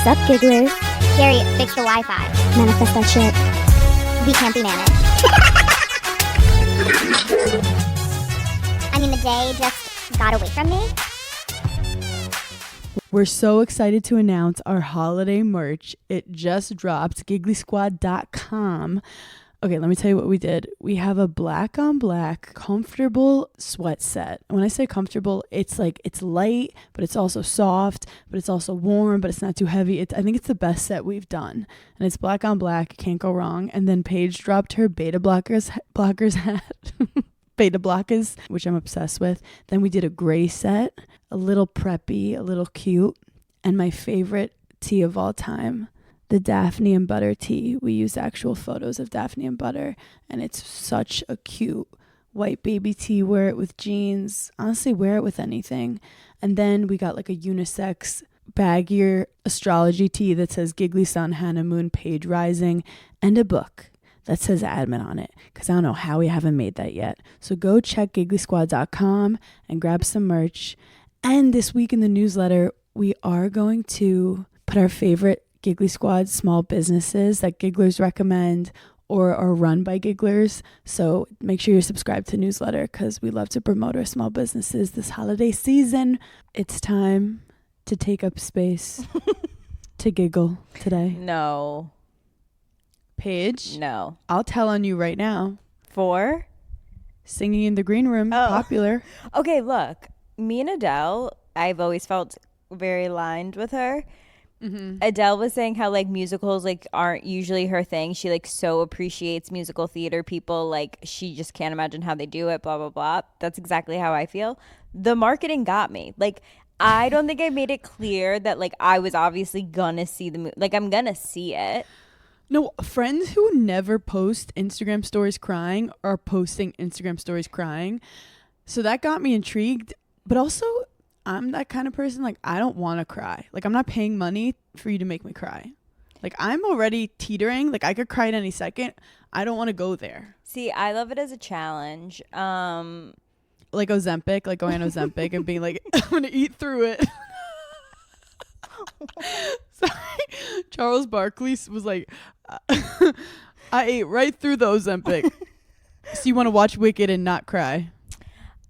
Sup, gigglers? Gary, fix the Wi-Fi. Manifest that shit. We can't be managed. I mean, the day just got away from me. We're so excited to announce our holiday merch. It just dropped, GigglySquad.com. Okay, let me tell you what we did. We have a black on black comfortable sweat set. When I say comfortable, it's like it's light, but it's also soft, but it's also warm, but it's not too heavy. I think it's the best set we've done. And it's black on black, can't go wrong. And then Paige dropped her beta blockers hat. Beta blockers, which I'm obsessed with. Then we did a gray set, a little preppy, a little cute, and my favorite tea of all time, the Daphne and Butter tea. We used actual photos of Daphne and Butter, and it's such a cute white baby tee. Wear it with jeans. Honestly, wear it with anything. And then we got like a unisex baggier astrology tee that says Giggly Sun, Hannah Moon, Page Rising, and a book that says admin on it, because I don't know how we haven't made that yet. So go check GigglySquad.com and grab some merch. And this week in the newsletter, we are going to put our favorite Giggly Squad small businesses that Gigglers recommend or are run by Gigglers. So make sure you're subscribed to the newsletter, because we love to promote our small businesses this holiday season. It's time to take up space to giggle today. No. Paige, No. I'll tell on you right now. For? Singing in the Green Room, Oh. popular. Okay, look. Me and Adele, I've always felt very aligned with her. Mm-hmm. Adele was saying how like musicals like aren't usually her thing. She like so appreciates musical theater people. Like she just can't imagine how they do it, blah, blah, blah. That's exactly how I feel. The marketing got me. Like, I don't think I made it clear that like I was obviously gonna see the movie. Like I'm gonna see it. No, friends who never post Instagram stories crying are posting Instagram stories crying. So that got me intrigued. But also, I'm that kind of person, like, I don't want to cry. Like, I'm not paying money for you to make me cry. Like, I'm already teetering. Like, I could cry at any second. I don't want to go there. See, I love it as a challenge. Like Ozempic, like going on Ozempic and being like, I'm going to eat through it. Sorry. Charles Barkley was like, I ate right through the Ozempic. So you want to watch Wicked and not cry?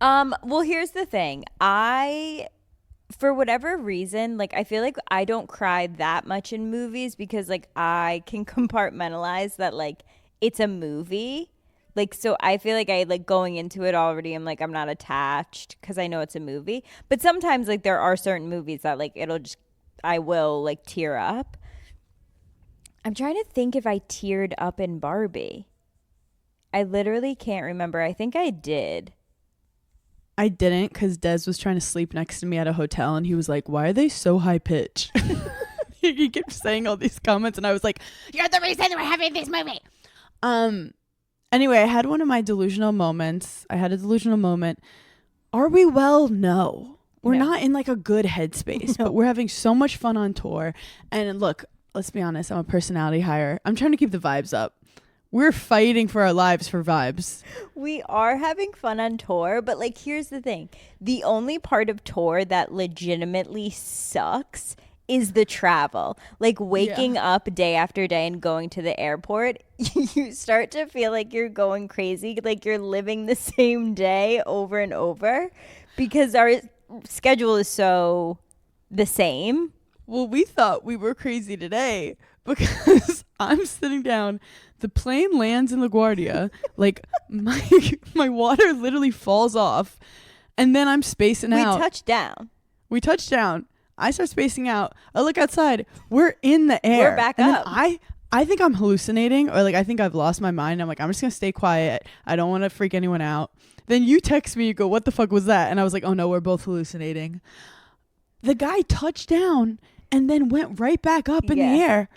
Well, here's the thing. For whatever reason, like I feel like I don't cry that much in movies because like I can compartmentalize that like it's a movie. Like, so I feel like I like going into it already. I'm like, I'm not attached because I know it's a movie. But sometimes like there are certain movies that like I will like tear up. I'm trying to think if I teared up in Barbie. I literally can't remember. I think I did. I didn't, because Des was trying to sleep next to me at a hotel and he was like, why are they so high pitched? He kept saying all these comments and I was like, you're the reason we're having this movie. Anyway, I had one of my delusional moments. I had a delusional moment. Are we well? No. We're not in like a good headspace, but we're having so much fun on tour. And look, let's be honest, I'm a personality hire. I'm trying to keep the vibes up. We're fighting for our lives for vibes. We are having fun on tour, but like here's the thing. The only part of tour that legitimately sucks is the travel. Like waking up day after day and going to the airport, you start to feel like you're going crazy, like you're living the same day over and over because our schedule is so the same. Well, we thought we were crazy today because I'm sitting down. The plane lands in LaGuardia. Like my water literally falls off. And then I'm spacing out. We touch down. I start spacing out. I look outside. We're in the air. We're back and up. Then I think I'm hallucinating, or like I think I've lost my mind. I'm like, I'm just going to stay quiet. I don't want to freak anyone out. Then you text me, you go, what the fuck was that? And I was like, oh no, we're both hallucinating. The guy touched down and then went right back up in the air.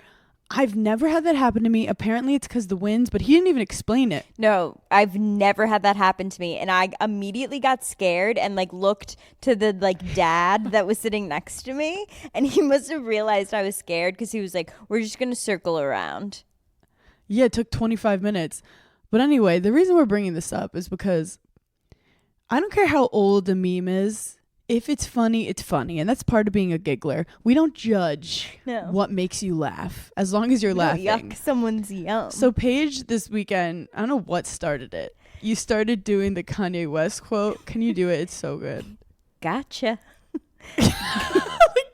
I've never had that happen to me. Apparently it's because the winds, but he didn't even explain it. No, I've never had that happen to me. And I immediately got scared and like looked to the like dad that was sitting next to me. And he must have realized I was scared because he was like, we're just going to circle around. Yeah, it took 25 minutes. But anyway, the reason we're bringing this up is because I don't care how old a meme is. if it's funny, it's funny. And that's part of being a giggler. We don't judge No. what makes you laugh as long as you're No, laughing. yuck someone's yum. So Paige this weekend, I don't know what started it. You started doing the Kanye West quote. Can you do it? It's so good. Gotcha.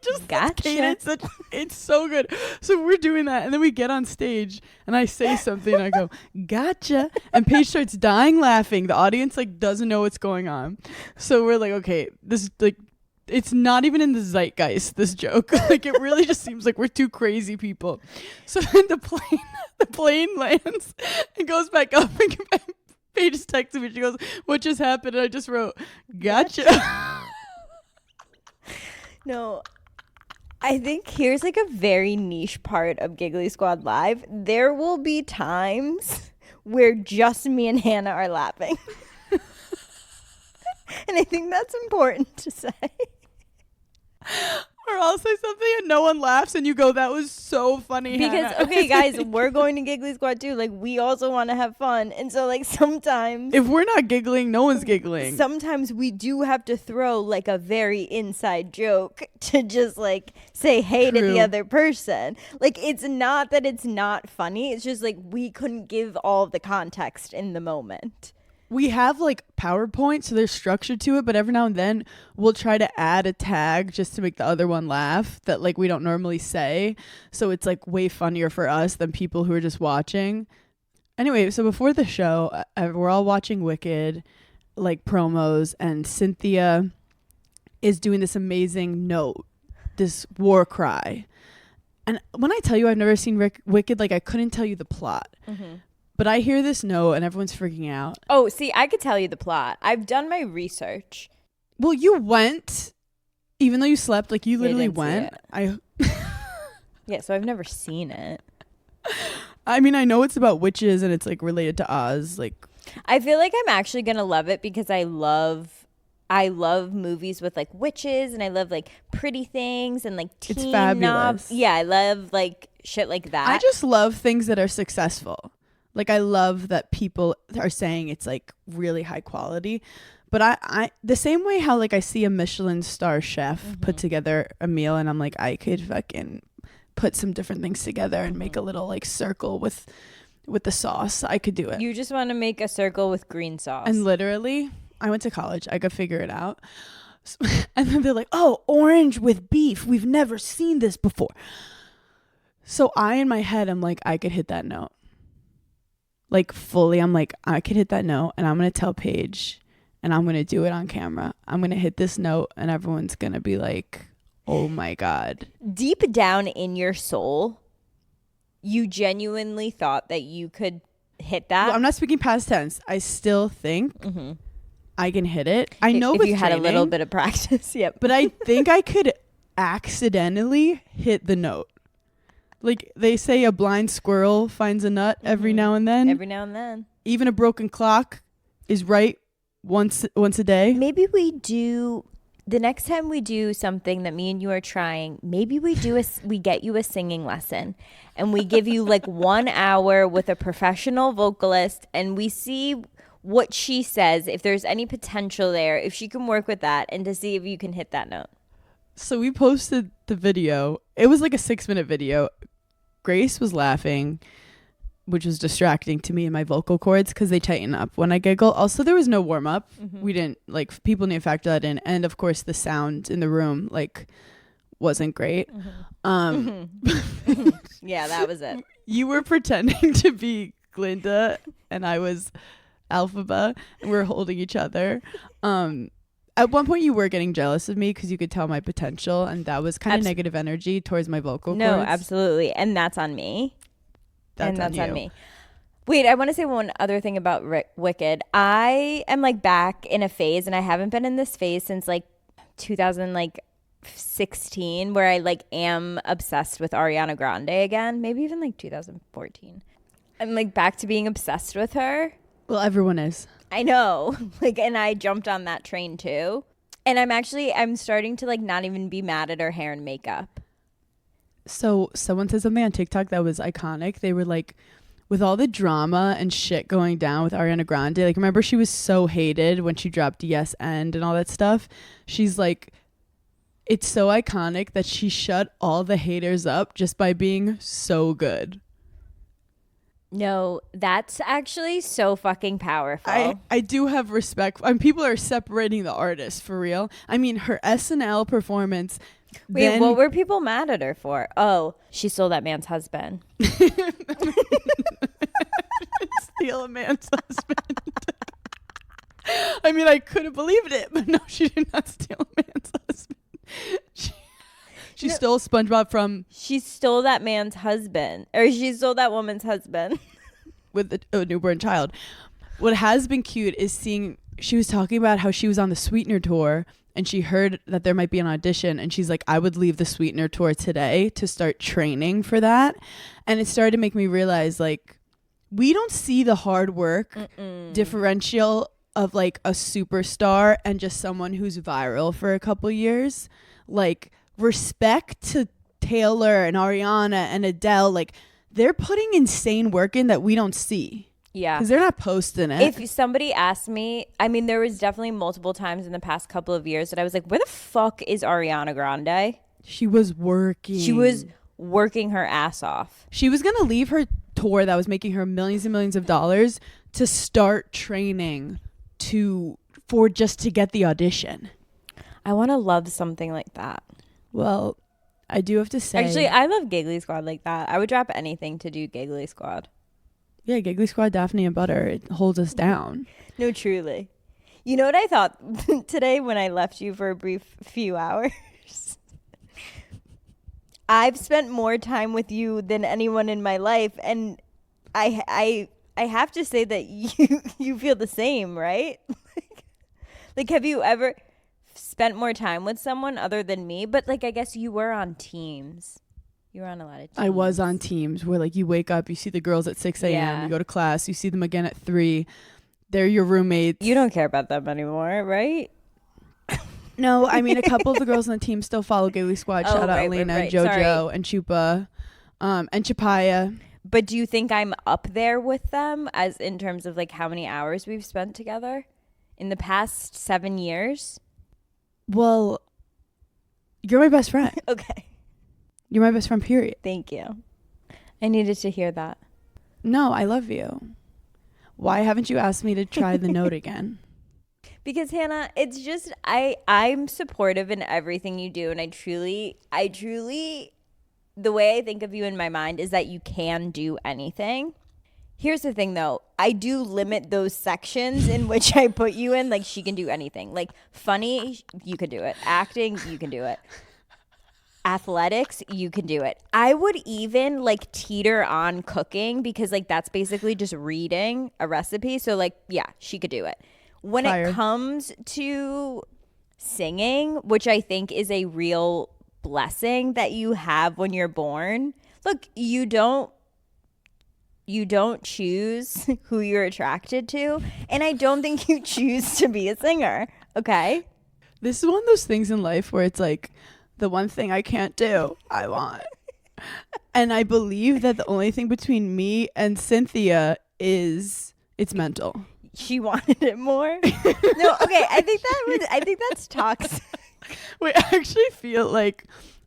Just Gotcha. cadence, it's so good. So we're doing that, and then we get on stage, and I say something, and I go, "Gotcha," and Paige starts dying laughing. The audience like doesn't know what's going on, so we're like, "Okay, this like." It's not even in the zeitgeist, this joke. Like, it really just seems like we're two crazy people. So then the plane lands and goes back up, and Paige just texted me. She goes, "What just happened?" And I just wrote, "Gotcha." No, I think here's like a very niche part of Giggly Squad Live. There will be times where just me and Hannah are laughing. And I think that's important to say. Or I'll say something and no one laughs, and you go, "That was so funny." Because, Hannah." okay, guys, we're going to Giggly Squad too. Like, we also want to have fun. And so, like, sometimes... If we're not giggling, no one's giggling. Sometimes we do have to throw like a very inside joke to just like say hey to True. the other person. Like, it's not that it's not funny. It's just like we couldn't give all of the context in the moment. We have like PowerPoint, so there's structure to it, but every now and then we'll try to add a tag just to make the other one laugh that like we don't normally say. So it's like way funnier for us than people who are just watching. Anyway, so before the show, we're all watching Wicked, like promos, and Cynthia is doing this amazing note, this war cry. And when I tell you I've never seen Wicked, like I couldn't tell you the plot. Mm-hmm. But I hear this note and everyone's freaking out. Oh, see, I could tell you the plot. I've done my research. Well, you went, even though you slept, like you Yeah, I literally didn't see went. Yeah, so I've never seen it. I mean, I know it's about witches and it's like related to Oz. Like, I feel like I'm actually gonna love it because I love movies with like witches, and I love like pretty things and like teen It's fabulous. Yeah, I love like shit like that. I just love things that are successful. Like, I love that people are saying it's like really high quality. But I the same way how like I see a Michelin star chef put together a meal and I'm like, I could fucking put some different things together and make a little like circle with the sauce. I could do it. You just want to make a circle with green sauce. And literally, I went to college. I could figure it out. And then they're like, "Oh, orange with beef. We've never seen this before." So in my head, I'm like, I could hit that note. Like fully, I'm like, I could hit that note and I'm going to tell Paige and I'm going to do it on camera. I'm going to hit this note and everyone's going to be like, "Oh my God." Deep down in your soul, you genuinely thought that you could hit that. Well, I'm not speaking past tense. I still think I can hit it. I know if with you had a little training, bit of practice. Yep. but I think I could accidentally hit the note. Like they say, a blind squirrel finds a nut every now and then. Every now and then. Even a broken clock is right once a day. Maybe we do the next time we do something that me and you are trying. Maybe we get you a singing lesson, and we give you like 1 hour with a professional vocalist, and we see what she says, if there's any potential there, if she can work with that, and to see if you can hit that note. So we posted the video. It was like a 6-minute video. Grace was laughing, which was distracting to me and my vocal cords because they tighten up when I giggle. Also, there was no warm up. We didn't like, people need to factor that in. And of course, the sound in the room like wasn't great. Yeah, that was it. You were pretending to be Glinda and I was Alphaba, and we were holding each other. At one point you were getting jealous of me because you could tell my potential, and that was kind of negative energy towards my vocal cords. No, absolutely. And that's on me. That's on you. me. Wait, I want to say one other thing about Wicked. I am like back in a phase, and I haven't been in this phase since like 2016, where I like am obsessed with Ariana Grande again. Maybe even like 2014. I'm like back to being obsessed with her. Well, everyone is. I know. Like, and I jumped on that train too. And I'm starting to like not even be mad at her hair and makeup. So someone said something on TikTok that was iconic. They were like, with all the drama and shit going down with Ariana Grande, like, remember she was so hated when she dropped Yes and all that stuff. She's like, it's so iconic that she shut all the haters up just by being so good. No, that's actually so fucking powerful. I do have respect. I mean, people are separating the artists for real. I mean, her SNL performance. Wait, what were people mad at her for? Oh, she stole that man's husband. Steal a man's husband. I mean, I could have believed it, but no, she did not steal a man's husband. She stole SpongeBob from... She stole that man's husband. Or she stole that woman's husband. With a newborn child. What has been cute is seeing... She was talking about how she was on the Sweetener tour and she heard that there might be an audition, and she's like, I would leave the Sweetener tour today to start training for that. And it started to make me realize, like, we don't see the hard work differential of like a superstar and just someone who's viral for a couple years. Like, respect to Taylor and Ariana and Adele. Like, they're putting insane work in that we don't see. Yeah. Because they're not posting it. If somebody asked me, I mean, there was definitely multiple times in the past couple of years that I was like, where the fuck is Ariana Grande? She was working. She was working her ass off. She was going to leave her tour that was making her millions and millions of dollars to start training for just to get the audition. I want to love something like that. Well, I do have to say. Actually, I love Giggly Squad like that. I would drop anything to do Giggly Squad. Yeah, Giggly Squad, Daphne and Butter, it holds us down. No, truly. You know what I thought today when I left you for a brief few hours? I've spent more time with you than anyone in my life, and I have to say that you feel the same, right? Like, have you ever spent more time with someone other than me? But like, I guess you were on teams. You were on a lot of teams. I was on teams where, like, you wake up, you see the girls at 6 a.m., Yeah. you go to class, you see them again at 3. They're your roommates. You don't care about them anymore, right? No, I mean, a couple of the girls on the team still follow Giggly Squad. Shout out Elena, right. JoJo, Sorry. and Chupa, and Chapaya. But do you think I'm up there with them as in terms of like how many hours we've spent together in the past 7 years? Well, you're my best friend. Okay. You're my best friend, period. Thank you. I needed to hear that. No, I love you. Why haven't you asked me to try the note again? Because Hannah, it's just I'm supportive in everything you do, and I truly the way I think of you in my mind is that you can do anything. Here's the thing though, I do limit those sections in which I put you in. Like, she can do anything. Like, funny, you can do it. Acting, you can do it. Athletics, you can do it. I would even like teeter on cooking, because like that's basically just reading a recipe. So like, yeah, she could do it. When Fire. it comes to singing, which I think is a real blessing that you have when you're born. Look, you don't choose who you're attracted to, and I don't think you choose to be a singer, okay? This is one of those things in life where it's like, the one thing I can't do, I want. And I believe that the only thing between me and Cynthia is it's mental. She wanted it more. No, okay. I think that's toxic. Wait, I actually feel like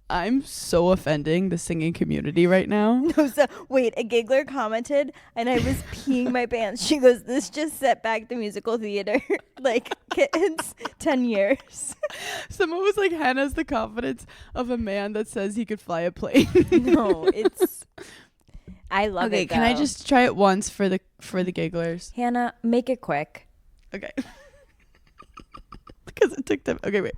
I'm so offending the singing community right now. No, so wait, a giggler commented, and I was peeing my pants. She goes, "This just set back the musical theater like kids 10 years." Someone was like, Hannah's the confidence of a man that says he could fly a plane. No, I love it. Okay, can I just try it once for the gigglers? Hannah, make it quick. Okay. Because it took them. Okay, wait.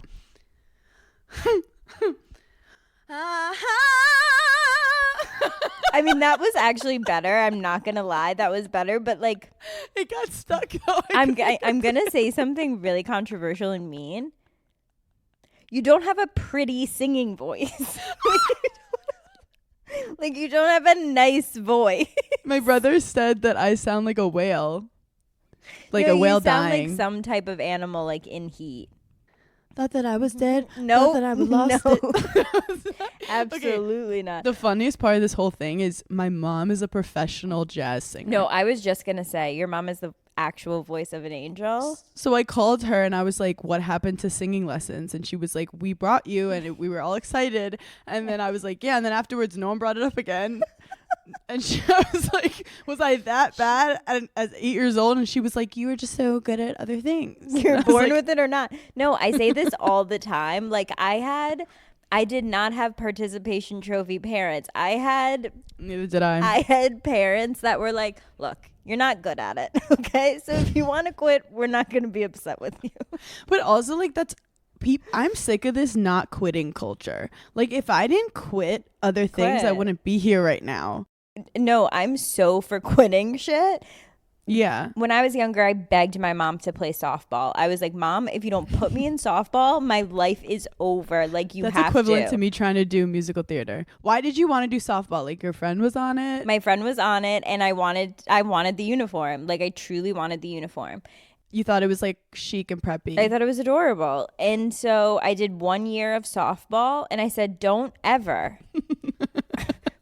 I mean, that was actually better. I'm not gonna lie, that was better. But like, It got stuck though. I'm gonna say something really controversial and mean. You don't have a pretty singing voice. Like, you don't have a nice voice. My brother said that I sound like a whale. Like No, a whale you sound dying. like some type of animal, like in heat. Thought that I was dead. No, Thought that I was lost. no. It. Absolutely not. The funniest part of this whole thing is my mom is a professional jazz singer. No, I was just gonna say your mom is the actual voice of an angel. So I called her and I was like, what happened to singing lessons? And she was like, we brought you, and we were all excited. And then I was like, yeah. And then afterwards, no one brought it up again. And I was like, was I that bad as 8 years old? And she was like, you were just so good at other things. You're born with it or not. No, I say this all the time. Like I did not have participation trophy parents. Neither did I. I had parents that were like, look, you're not good at it. Okay. So if you want to quit, we're not going to be upset with you. But also, like, I'm sick of this not quitting culture. Like, if I didn't quit other things, I wouldn't be here right now. No, I'm so for quitting shit. Yeah. When I was younger, I begged my mom to play softball. I was like, Mom, if you don't put me in softball, my life is over. Like, you have to. That's equivalent to me trying to do musical theater. Why did you want to do softball? Like, your friend was on it? My friend was on it, and I wanted the uniform. Like, I truly wanted the uniform. You thought it was like chic and preppy. I thought it was adorable. And so I did 1 year of softball, and I said, don't ever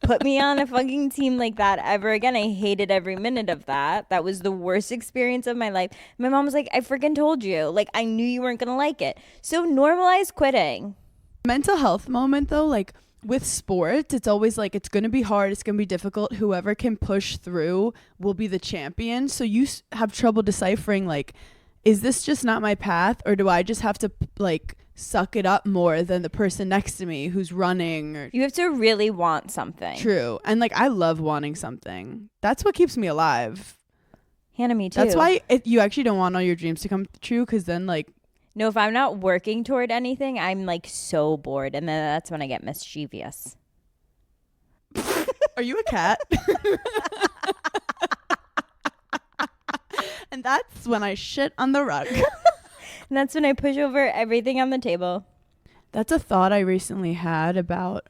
put me on a fucking team like that ever again. I hated every minute of that. That was the worst experience of my life. My mom was like, I freaking told you. Like, I knew you weren't going to like it. So normalize quitting. Mental health moment, though, like with sports, it's always like, it's going to be hard. It's going to be difficult. Whoever can push through will be the champion. So you have trouble deciphering, like, is this just not my path? Or do I just have to, like, suck it up more than the person next to me who's running? Or you have to really want something. True. And like, I love wanting something. That's what keeps me alive. Hannah, me too. That's why you actually don't want all your dreams to come true, because then, like, no, if I'm not working toward anything, I'm like so bored, and then that's when I get mischievous. Are you a cat? And that's when I shit on the rug. And that's when I push over everything on the table. That's a thought I recently had about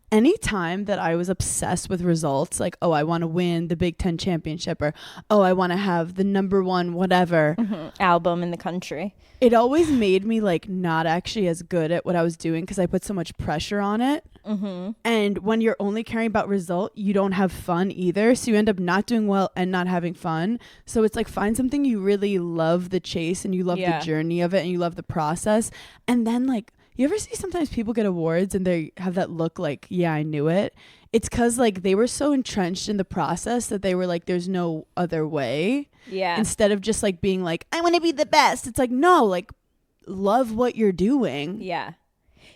any time that I was obsessed with results, like, oh, I want to win the Big Ten championship, or, oh, I want to have the #1 whatever album in the country. It always made me like not actually as good at what I was doing because I put so much pressure on it. Mm-hmm. And when you're only caring about result, you don't have fun either. So you end up not doing well and not having fun. So it's like, find something you really love the chase and you love the journey of it and you love the process. And then, like, you ever see sometimes people get awards and they have that look like, yeah, I knew it. It's because like they were so entrenched in the process that they were like, there's no other way. Yeah. Instead of just like being like, I want to be the best. It's like, no, like, love what you're doing. Yeah.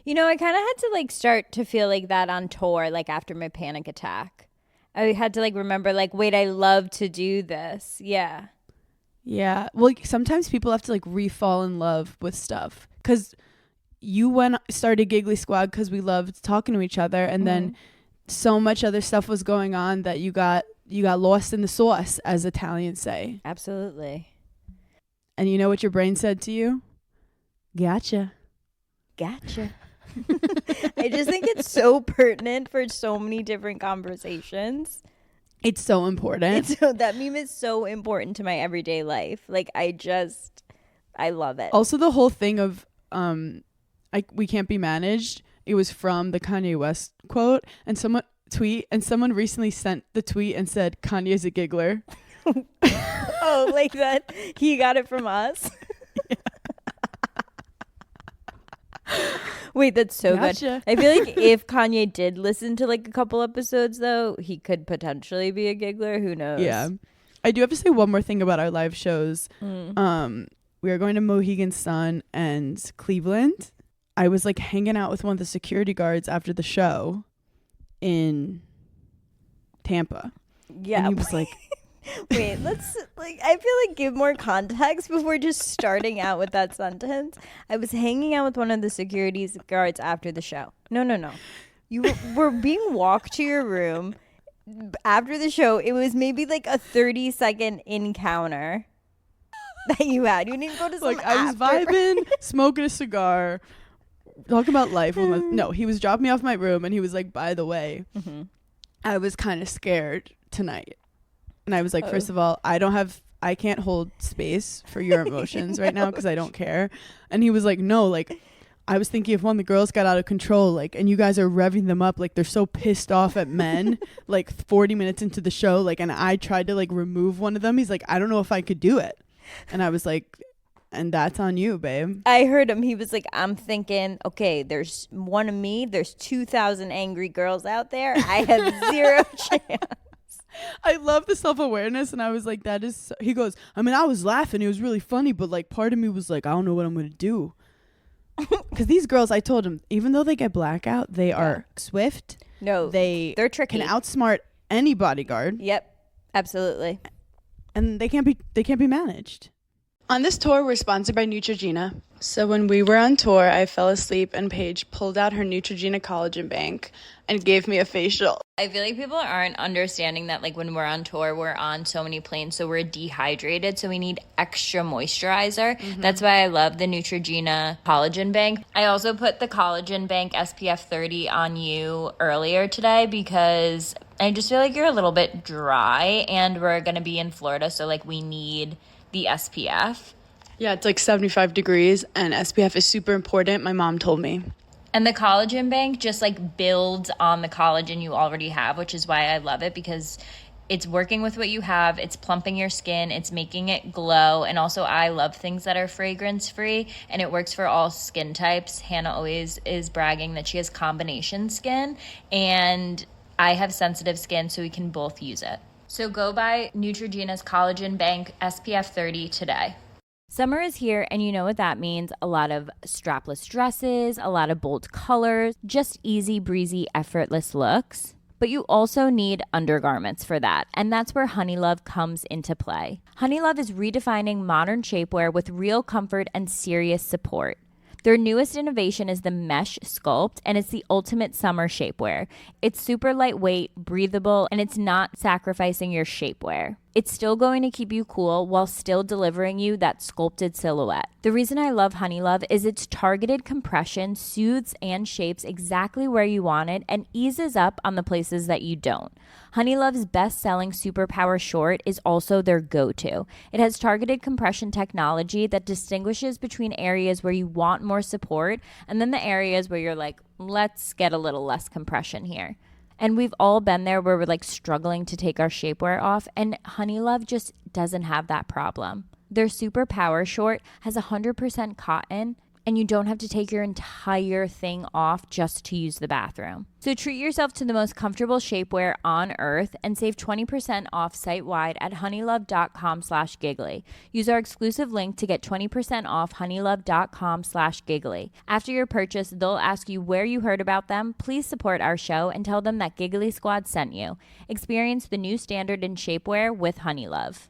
You know, I kind of had to like start to feel like that on tour, like after my panic attack. I had to like remember like, wait, I love to do this. Yeah. Yeah. Well, sometimes people have to like re-fall in love with stuff because you started Giggly Squad because we loved talking to each other, and then so much other stuff was going on that you got lost in the sauce, as Italians say. Absolutely. And you know what your brain said to you? Gotcha. I just think it's so pertinent for so many different conversations. It's so important. That meme is so important to my everyday life. Like, I love it. Also, the whole thing of we can't be managed. It was from the Kanye West quote, and someone recently sent the tweet and said Kanye's a giggler. Oh, like that he got it from us. Yeah. Wait, that's so Gotcha. good. I feel like if Kanye did listen to like a couple episodes though, he could potentially be a giggler. Who knows? Yeah. I do have to say one more thing about our live shows. We are going to Mohegan Sun and Cleveland. I was like hanging out with one of the security guards after the show in Tampa. Yeah. And he was like, wait, let's like, I feel like give more context before just starting out with that sentence. I was hanging out with one of the security guards after the show. No. You were being walked to your room after the show. It was maybe like a 30-second encounter that you had. You didn't go to some like, I was vibing, smoking a cigar, talking about life. No, he was dropping me off my room and he was like, by the way, I was kind of scared tonight. And I was like, first of all, I can't hold space for your emotions right now because I don't care. And he was like, no, like, I was thinking if one of the girls got out of control, like, and you guys are revving them up, like they're so pissed off at men, like 40 minutes into the show, like, and I tried to like remove one of them. He's like, I don't know if I could do it. And I was like, and that's on you, babe. I heard him. He was like, I'm thinking, okay, there's one of me. There's 2,000 angry girls out there. I have zero chance. I love the self-awareness. And I was like, that is, he goes, I mean, I was laughing. It was really funny. But like part of me was like, I don't know what I'm going to do. Because these girls, I told them, even though they get blackout, they are swift. No, they're tricky. Can outsmart any bodyguard. Yep, absolutely. And they can't be managed. On this tour, we're sponsored by Neutrogena. So when we were on tour, I fell asleep and Paige pulled out her Neutrogena collagen bank and gave me a facial. I feel like people aren't understanding that, like, when we're on tour, we're on so many planes, so we're dehydrated, so we need extra moisturizer. That's why I love the Neutrogena collagen bank. I also put the collagen bank SPF 30 on you earlier today because I just feel like you're a little bit dry, and we're going to be in Florida, so, like, we need the SPF. Yeah, it's like 75 degrees and SPF is super important, my mom told me. And the collagen bank just like builds on the collagen you already have, which is why I love it, because it's working with what you have, it's plumping your skin, it's making it glow. And also I love things that are fragrance free, and it works for all skin types. Hannah always is bragging that she has combination skin, and I have sensitive skin, so we can both use it. So go buy Neutrogena's Collagen Bank SPF 30 today. Summer is here, and you know what that means. A lot of strapless dresses, a lot of bold colors, just easy breezy, effortless looks. But you also need undergarments for that, and that's where Honeylove comes into play. Honeylove is redefining modern shapewear with real comfort and serious support. Their newest innovation is the Mesh Sculpt, and it's the ultimate summer shapewear. It's super lightweight, breathable, and it's not sacrificing your shapewear. It's still going to keep you cool while still delivering you that sculpted silhouette. The reason I love Honeylove is its targeted compression soothes and shapes exactly where you want it and eases up on the places that you don't. Honeylove's best-selling Superpower Short is also their go-to. It has targeted compression technology that distinguishes between areas where you want more support and then the areas where you're like, let's get a little less compression here. And we've all been there where we're like struggling to take our shapewear off, and Honeylove just doesn't have that problem. Their Superpower Short has 100% cotton, and you don't have to take your entire thing off just to use the bathroom. So treat yourself to the most comfortable shapewear on earth and save 20% off site-wide at honeylove.com/giggly. Use our exclusive link to get 20% off honeylove.com/giggly. After your purchase, they'll ask you where you heard about them. Please support our show and tell them that Giggly Squad sent you. Experience the new standard in shapewear with Honeylove.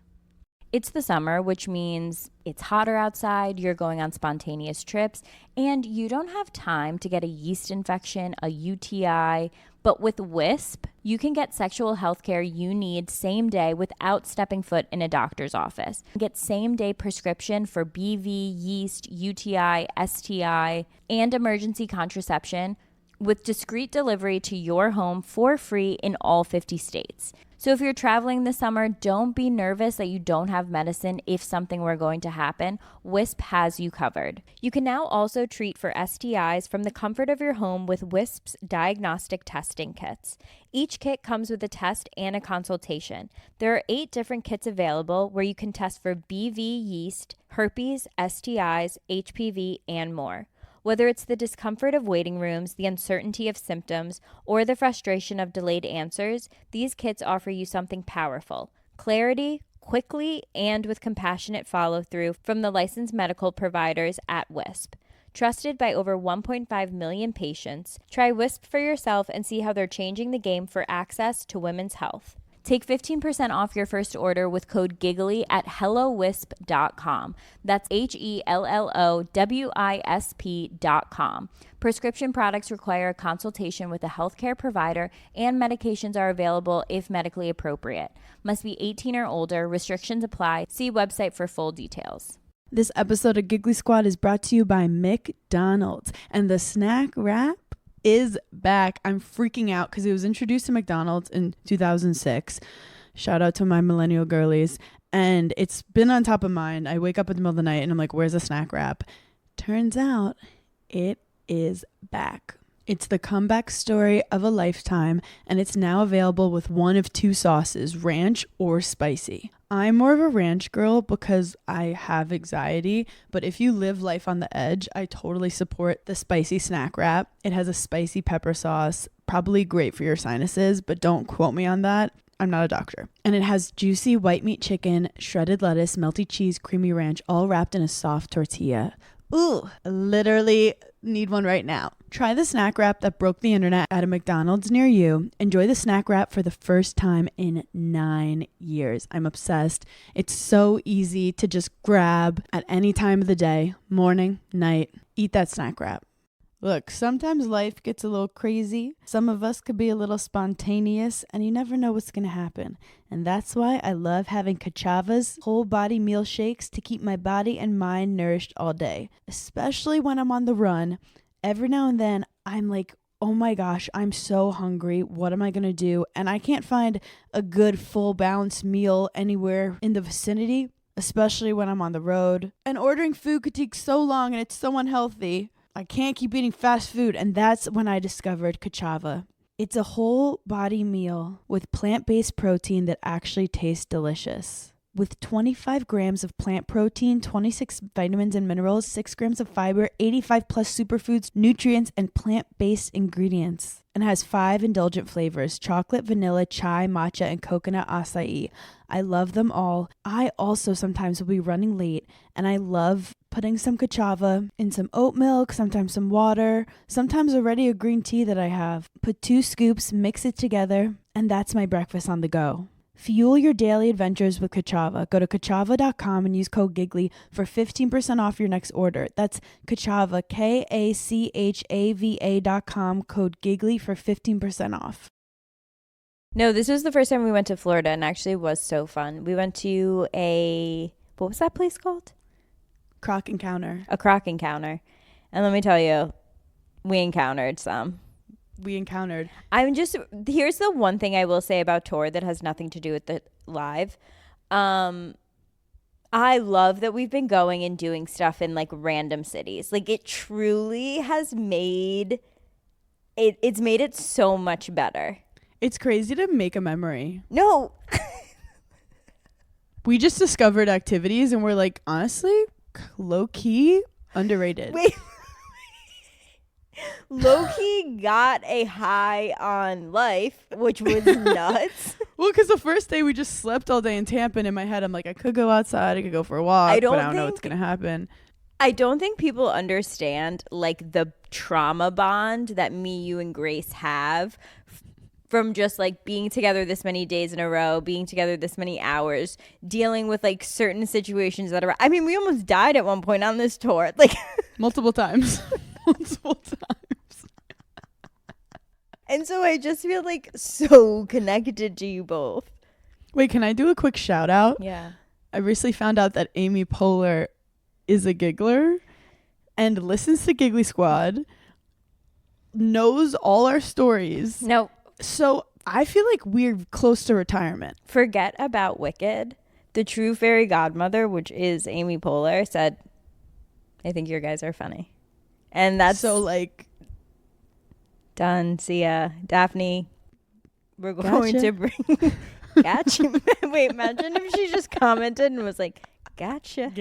It's the summer, which means it's hotter outside, you're going on spontaneous trips, and you don't have time to get a yeast infection, a UTI. But with Wisp, you can get sexual health care you need same day without stepping foot in a doctor's office. Get same day prescription for BV, yeast, UTI, STI, and emergency contraception with discreet delivery to your home for free in all 50 states. So if you're traveling this summer, don't be nervous that you don't have medicine if something were going to happen. Wisp has you covered. You can now also treat for STIs from the comfort of your home with Wisp's diagnostic testing kits. Each kit comes with a test and a consultation. There are 8 different kits available where you can test for BV yeast, herpes, STIs, HPV, and more. Whether it's the discomfort of waiting rooms, the uncertainty of symptoms, or the frustration of delayed answers, these kits offer you something powerful: clarity, quickly, and with compassionate follow-through from the licensed medical providers at Wisp. Trusted by over 1.5 million patients, try Wisp for yourself and see how they're changing the game for access to women's health. Take 15% off your first order with code GIGGLY at HelloWisp.com. That's HelloWisp.com. Prescription products require a consultation with a healthcare provider, and medications are available if medically appropriate. Must be 18 or older. Restrictions apply. See website for full details. This episode of Giggly Squad is brought to you by McDonald's, and the snack wrap is back. I'm freaking out because it was introduced to McDonald's in 2006. Shout out to my millennial girlies. And it's been on top of mind. I wake up in the middle of the night and I'm like, where's the snack wrap? Turns out it is back. It's the comeback story of a lifetime, and it's now available with one of two sauces, ranch or spicy. I'm more of a ranch girl because I have anxiety, but if you live life on the edge, I totally support the spicy snack wrap. It has a spicy pepper sauce, probably great for your sinuses, but don't quote me on that. I'm not a doctor. And it has juicy white meat chicken, shredded lettuce, melty cheese, creamy ranch, all wrapped in a soft tortilla. Ooh, I literally need one right now. Try the snack wrap that broke the internet at a McDonald's near you. Enjoy the snack wrap for the first time in 9 years. I'm obsessed. It's so easy to just grab at any time of the day, morning, night. Eat that snack wrap. Look, sometimes life gets a little crazy. Some of us could be a little spontaneous, and you never know what's going to happen. And that's why I love having Kachava's whole body meal shakes to keep my body and mind nourished all day, especially when I'm on the run. Every now and then, I'm like, oh my gosh, I'm so hungry. What am I going to do? And I can't find a good full balanced meal anywhere in the vicinity, especially when I'm on the road. And ordering food could take so long, and it's so unhealthy. I can't keep eating fast food, and that's when I discovered Kachava. It's a whole body meal with plant-based protein that actually tastes delicious. With 25 grams of plant protein, 26 vitamins and minerals, 6 grams of fiber, 85 plus superfoods, nutrients, and plant-based ingredients. And has 5 indulgent flavors: chocolate, vanilla, chai, matcha, and coconut acai. I love them all. I also sometimes will be running late, and I love putting some Kachava in some oat milk, sometimes some water, sometimes already a green tea that I have. Put 2 scoops, mix it together, and that's my breakfast on the go. Fuel your daily adventures with Kachava. Go to Kachava.com and use code GIGLY for 15% off your next order. That's Kachava, Kachava.com, code GIGLY for 15% off. No, this was the first time we went to Florida, and actually was so fun. We went to what was that place called? Croc Encounter. A Croc Encounter. And let me tell you, we encountered some. Here's the one thing I will say about tour that has nothing to do with the live. I love that we've been going and doing stuff in like random cities. Like it truly has made it's made it so much better. It's crazy to make a memory. No. We just discovered activities and we're like, honestly, low key underrated. Wait. Low-key got a high on life, which was nuts. Well, because the first day we just slept all day in Tampa, and in my head I'm like, I could go outside, I could go for a walk, but I don't know what's going to happen. I don't think people understand like the trauma bond that me, you, and Grace have from just like being together this many days in a row, being together this many hours, dealing with like certain situations that are, I mean, we almost died at one point on this tour. Like multiple times. Multiple times. And so I just feel like so connected to you both. Wait, can I do a quick shout out? Yeah. I recently found out that Amy Poehler is a giggler and listens to Giggly Squad, knows all our stories. No. So I feel like we're close to retirement. Forget about Wicked. The true fairy godmother, which is Amy Poehler, said, I think your guys are funny. And that's so like done. See ya. Daphne, we're going to bring gotcha. Wait, imagine if she just commented and was like, gotcha.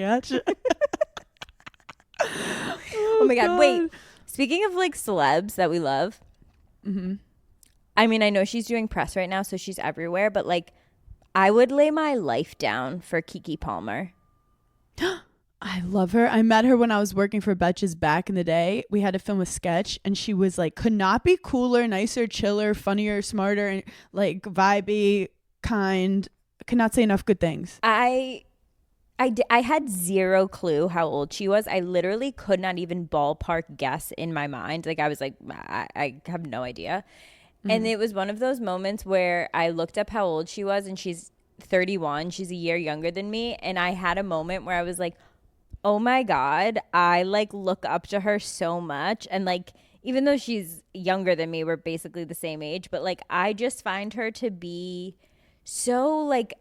Oh my God. Wait, speaking of like celebs that we love, I mean, I know she's doing press right now, so she's everywhere, but like I would lay my life down for Keke Palmer. I love her. I met her when I was working for Betches back in the day. We had to film a sketch and she was like, could not be cooler, nicer, chiller, funnier, smarter, and like vibey, kind. Could not say enough good things. I had zero clue how old she was. I literally could not even ballpark guess in my mind. Like I was like, I have no idea. And it was one of those moments where I looked up how old she was, and she's 31. She's a year younger than me. And I had a moment where I was like, oh my God, I like look up to her so much. And like, even though she's younger than me, we're basically the same age, but like, I just find her to be so like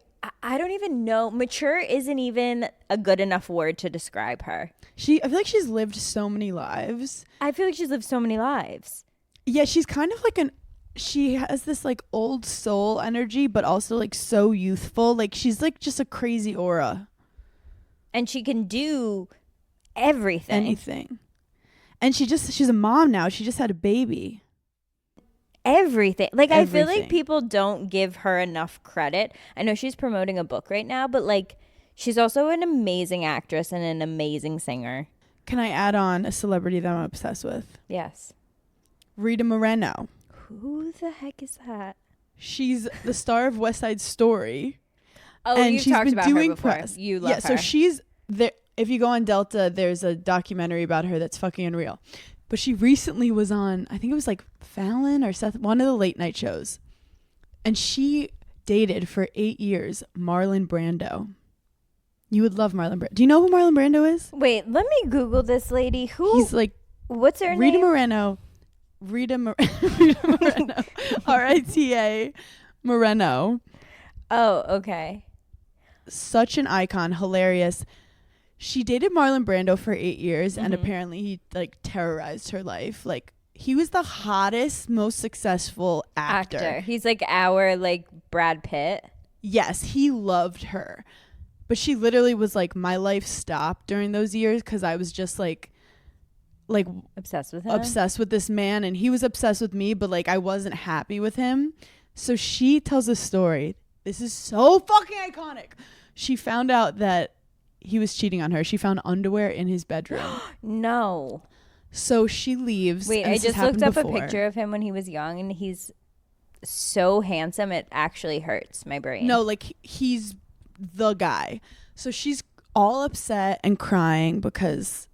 I don't even know. Mature isn't even a good enough word to describe her. I feel like she's lived so many lives. I feel like she's lived so many lives. Yeah, she's kind of like she has this like old soul energy, but also like so youthful. Like she's like just a crazy aura. And she can do everything. Anything. And she's a mom now. She just had a baby. Everything. Like, I feel Everything. like people don't give her enough credit. I know she's promoting a book right now, but like, she's also an amazing actress and an amazing singer. Can I add on a celebrity that I'm obsessed with? Yes. Rita Moreno. Who the heck is that? She's the star of West Side Story. Oh, and you've she's talked been about doing her before. press. You love her. So she's there. If you go on Delta, there's a documentary about her that's fucking unreal. But she recently was on, I think it was like Fallon or Seth, one of the late night shows. And she dated for 8 years Marlon Brando. You would love Marlon Brando. Do you know who Marlon Brando is? Wait, let me Google this lady. Who? He's like What's her Rita name? Moreno. Rita Moreno. Rita Moreno. Oh, okay. Such an icon, hilarious. She dated Marlon Brando for 8 years, and Mm-hmm. apparently he like terrorized her life. Like he was the hottest, most successful actor. He's like our like Brad Pitt. Yes, he loved her, but she literally was like, my life stopped during those years because I was just like Obsessed with him. obsessed with this man, and he was obsessed with me, but like I wasn't happy with him. So she tells a story. This is so fucking iconic. She found out that he was cheating on her. She found underwear in his bedroom. No. So she leaves. Wait, and I this has just looked happened up before. a picture of him when he was young, and he's so handsome it actually hurts my brain. No, like he's the guy. So she's all upset and crying because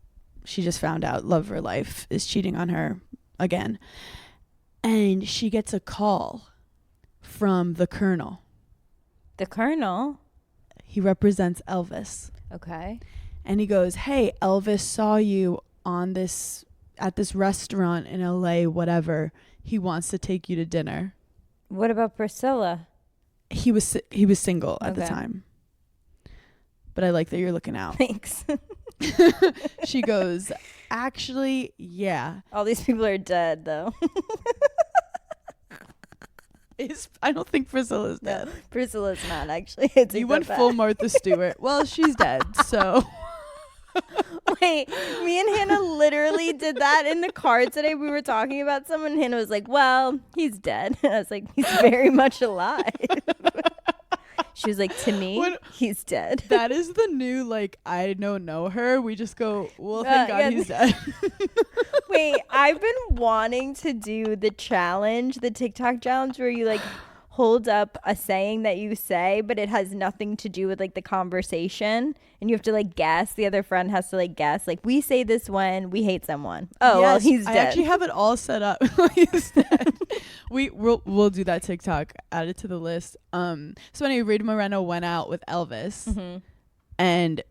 she just found out love of her life is cheating on her again. And she gets a call from the Colonel. The Colonel. He represents Elvis. Okay. And he goes, "Hey, Elvis saw you at this restaurant in LA, whatever. He wants to take you to dinner." What about Priscilla? He was single at the Okay. time. But I like that you're looking out. Thanks. She goes, "Actually, yeah." All these people are dead, though. I don't think Priscilla's dead. Priscilla's not actually. It's You went full Martha Stewart. Well, she's dead, so Wait, me and Hannah literally did that in the car today. We were talking about someone, and Hannah was like, "Well, he's dead." And I was like, "He's very much alive." She was like, "To me, What- he's dead." that is the new like I don't know her. We just go, "Well, thank God yeah. he's dead." Wait, I've been wanting to do the challenge, the TikTok challenge, where you like hold up a saying that you say, but it has nothing to do with like the conversation, and you have to like guess. The other friend has to like guess. Like, we say this when we hate someone. Oh, well, Yes, he's I dead. actually have it all set up. He's dead. We'll do that TikTok. Add it to the list. So anyway, Rita Moreno went out with Elvis, Mm-hmm. and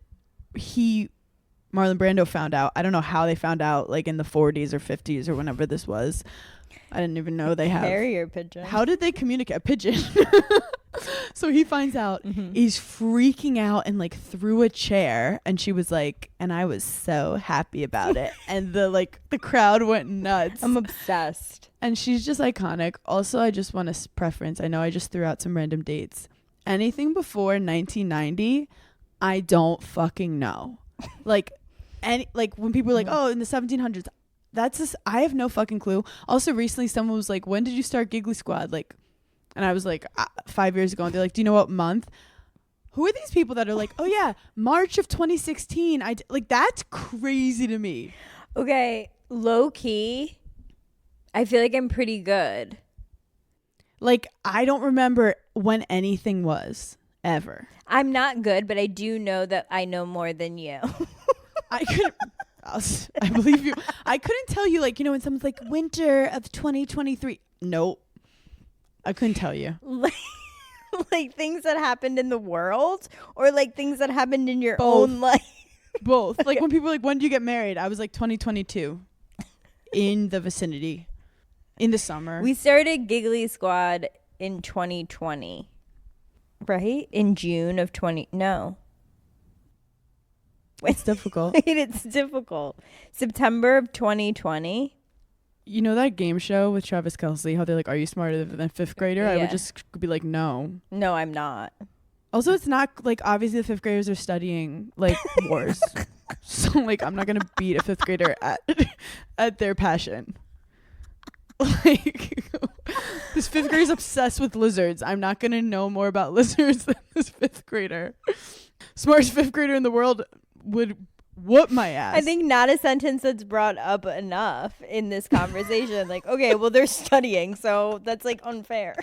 Marlon Brando found out. I don't know how they found out, like in the 40s or 50s or whenever this was. I didn't even know they have. Carrier pigeon. How did they communicate? A pigeon. So he finds out, Mm-hmm. he's freaking out and like threw a chair, and she was like, and I was so happy about it. And the crowd went nuts. I'm obsessed. And she's just iconic. Also, I just want to preference. I know I just threw out some random dates. Anything before 1990, I don't fucking know. Like when people are like, "Oh, in the 1700s," I have no fucking clue. Also, recently someone was like, "When did you start Giggly Squad?" And I was like, 5 years ago. And they're like, "Do you know what month?" Who are these people that are like, "Oh yeah, March of 2016"? That's crazy to me. Okay, low key, I feel like I'm pretty good. Like, I don't remember when anything was ever. I'm not good, but I do know that I know more than you. I couldn't. I believe you. I couldn't tell you, when someone's like, winter of 2023. Nope. I couldn't tell you. Like things that happened in the world, or like things that happened in your Both. own life. Both. Like when people are like, when do you get married? I was like 2022. In the vicinity. In the summer. We started Giggly Squad in 2020. right? In June of 20. No. It's difficult. Wait, it's difficult. September of 2020. You know that game show with Travis Kelce, how they're like, are you smarter than a fifth grader? I Yeah. would just be like, no. No, I'm not. Also, it's not like obviously the fifth graders are studying like wars. So like I'm not gonna beat a fifth grader at their passion. Like this fifth grader is obsessed with lizards. I'm not gonna know more about lizards than this fifth grader. Smartest fifth grader in the world would whoop my ass. I think not a sentence that's brought up enough in this conversation. Like, okay, well, they're studying, so that's like unfair.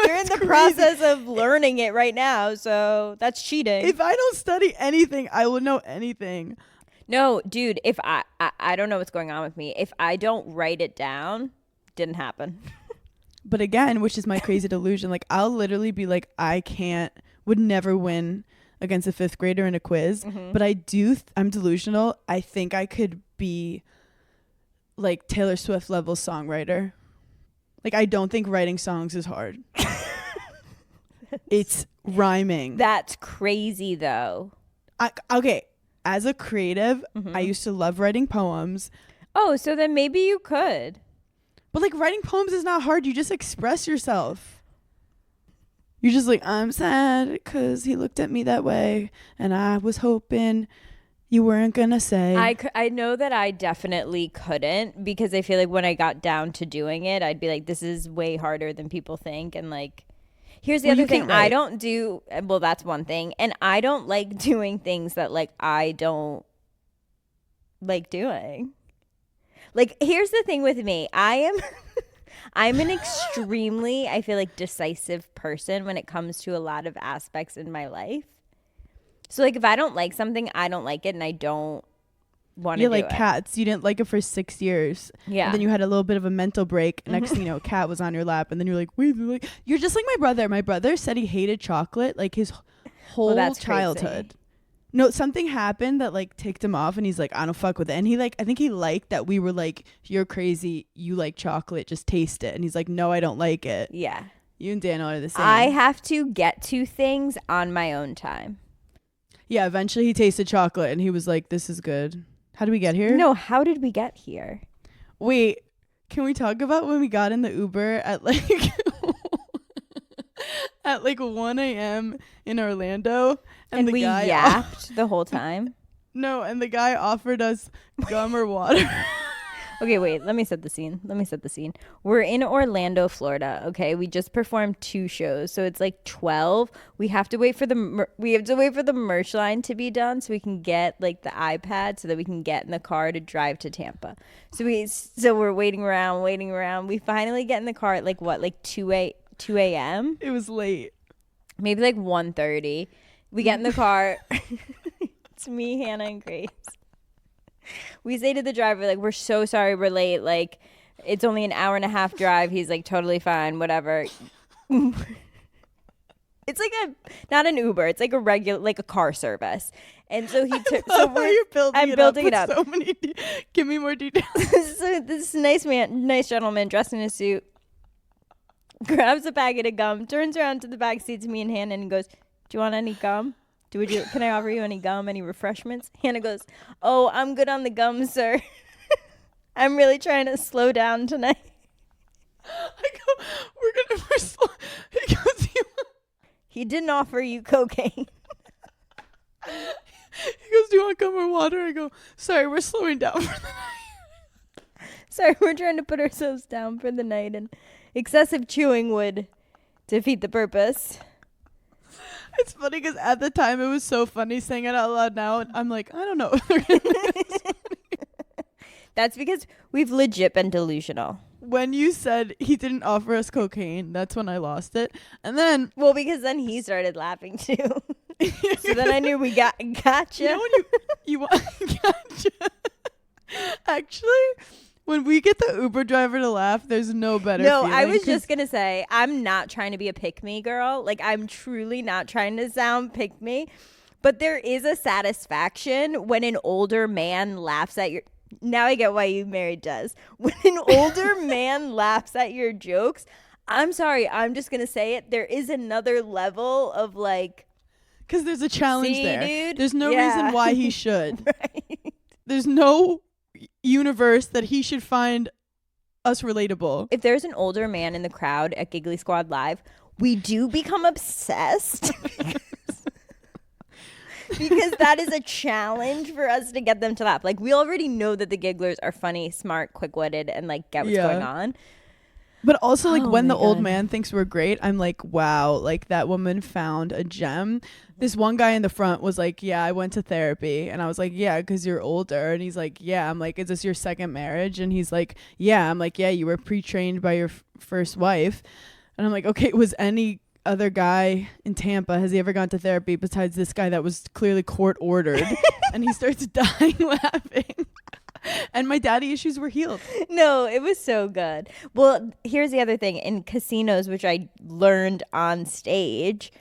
They're in the process of learning it right now, so that's cheating. If I don't study anything, I will know anything. No, dude, if I don't know what's going on with me. If I don't write it down, didn't happen. But again, which is my crazy delusion, like I'll literally be like, would never win against a fifth grader in a quiz. But I'm delusional. I think I could be like Taylor Swift level songwriter. Like I don't think writing songs is hard. It's rhyming. That's crazy, though. Okay, as a creative, I used to love writing poems. Oh, so then maybe you could. But like writing poems is not hard. You just express yourself. You're just like, I'm sad because he looked at me that way, and I was hoping you weren't gonna say. I know that I definitely couldn't, because I feel like when I got down to doing it, I'd be like, this is way harder than people think. And like, here's the Well, you other thing. can't write. I don't do, well, that's one thing. And I don't like doing things that like I don't like doing. Like, here's the thing with me. I'm an extremely, I feel like, decisive person when it comes to a lot of aspects in my life. So like if I don't like something, I don't like it, and I don't want to Yeah, do like it. Cats. You didn't like it for 6 years. Yeah. And then you had a little bit of a mental break. Next thing you know, Cat was on your lap, and then you're like, wait, you're just like my brother. My brother said he hated chocolate like his whole that's childhood. crazy. No, something happened that like ticked him off, and he's like, I don't fuck with it. And he like, I think he liked that we were like, you're crazy, you like chocolate, just taste it. And he's like, no, I don't like it. Yeah. You and Daniel are the same. I have to get to things on my own time. Yeah, eventually he tasted chocolate, and he was like, this is good. How did we get here? No, how did we get here? Wait, can we talk about when we got in the Uber at like at like 1 a.m. in Orlando, And the we guy yapped the whole time. no, and the guy offered us gum or water. Okay, wait, let me set the scene. We're in Orlando, Florida, okay? We just performed 2 shows, so it's like 12. We have to wait for the merch line to be done so we can get like the iPad so that we can get in the car to drive to Tampa. So we're waiting around. We finally get in the car at like what? Like 2 a.m.? It was late. Maybe like 1:30. We get in the car. It's me, Hannah, and Grace. We say to the driver, like, we're so sorry we're late. Like, it's only an hour and a half drive. He's like, totally fine, whatever. It's like not an Uber. It's like a regular, like a car service. And so he took. So I'm building it up. So many. Give me more details. So this nice gentleman dressed in a suit, grabs a packet of gum, turns around to the back seat to me and Hannah, and goes, "Do you want any gum? Can I offer you any gum, any refreshments?" Hannah goes, "Oh, I'm good on the gum, sir. I'm really trying to slow down tonight." I go, he goes, He didn't offer you cocaine. he goes, do you want gum or water? I go, sorry, we're slowing down for the night. Sorry, we're trying to put ourselves down for the night, and excessive chewing would defeat the purpose. It's funny because at the time it was so funny saying it out loud now, and I'm like, I don't know if they're gonna think it's funny. That's because we've legit been delusional. When you said he didn't offer us cocaine, that's when I lost it. And then, Well, because then he started laughing too. So then I knew we gotcha. you know when you want, gotcha. Actually, when we get the Uber driver to laugh, there's no better No, feeling, I was 'cause just going to say, I'm not trying to be a pick-me girl. Like, I'm truly not trying to sound pick-me. But there is a satisfaction when an older man laughs at your... Now I get why you married Des. When an older man laughs at your jokes, I'm sorry, I'm just gonna say it. There is another level of like, Because there's a challenge see, there. dude? There's no Yeah. reason why he should. right? There's no universe that he should find us relatable. If there's an older man in the crowd at Giggly Squad Live, we do become obsessed because that is a challenge for us to get them to laugh. Like, we already know that the gigglers are funny, smart, quick-witted, and like get what's Yeah. going on. But also, like, Oh when my the old God. man thinks we're great, I'm like, wow, like, that woman found a gem. This one guy in the front was like, yeah, I went to therapy. And I was like, yeah, because you're older. And he's like, yeah. I'm like, is this your second marriage? And he's like, yeah. I'm like, yeah, you were pre-trained by your first wife. And I'm like, okay, was any other guy in Tampa, has he ever gone to therapy besides this guy that was clearly court ordered? And he starts dying laughing. And my daddy issues were healed. No, it was so good. Well, here's the other thing. In casinos, which I learned on stage,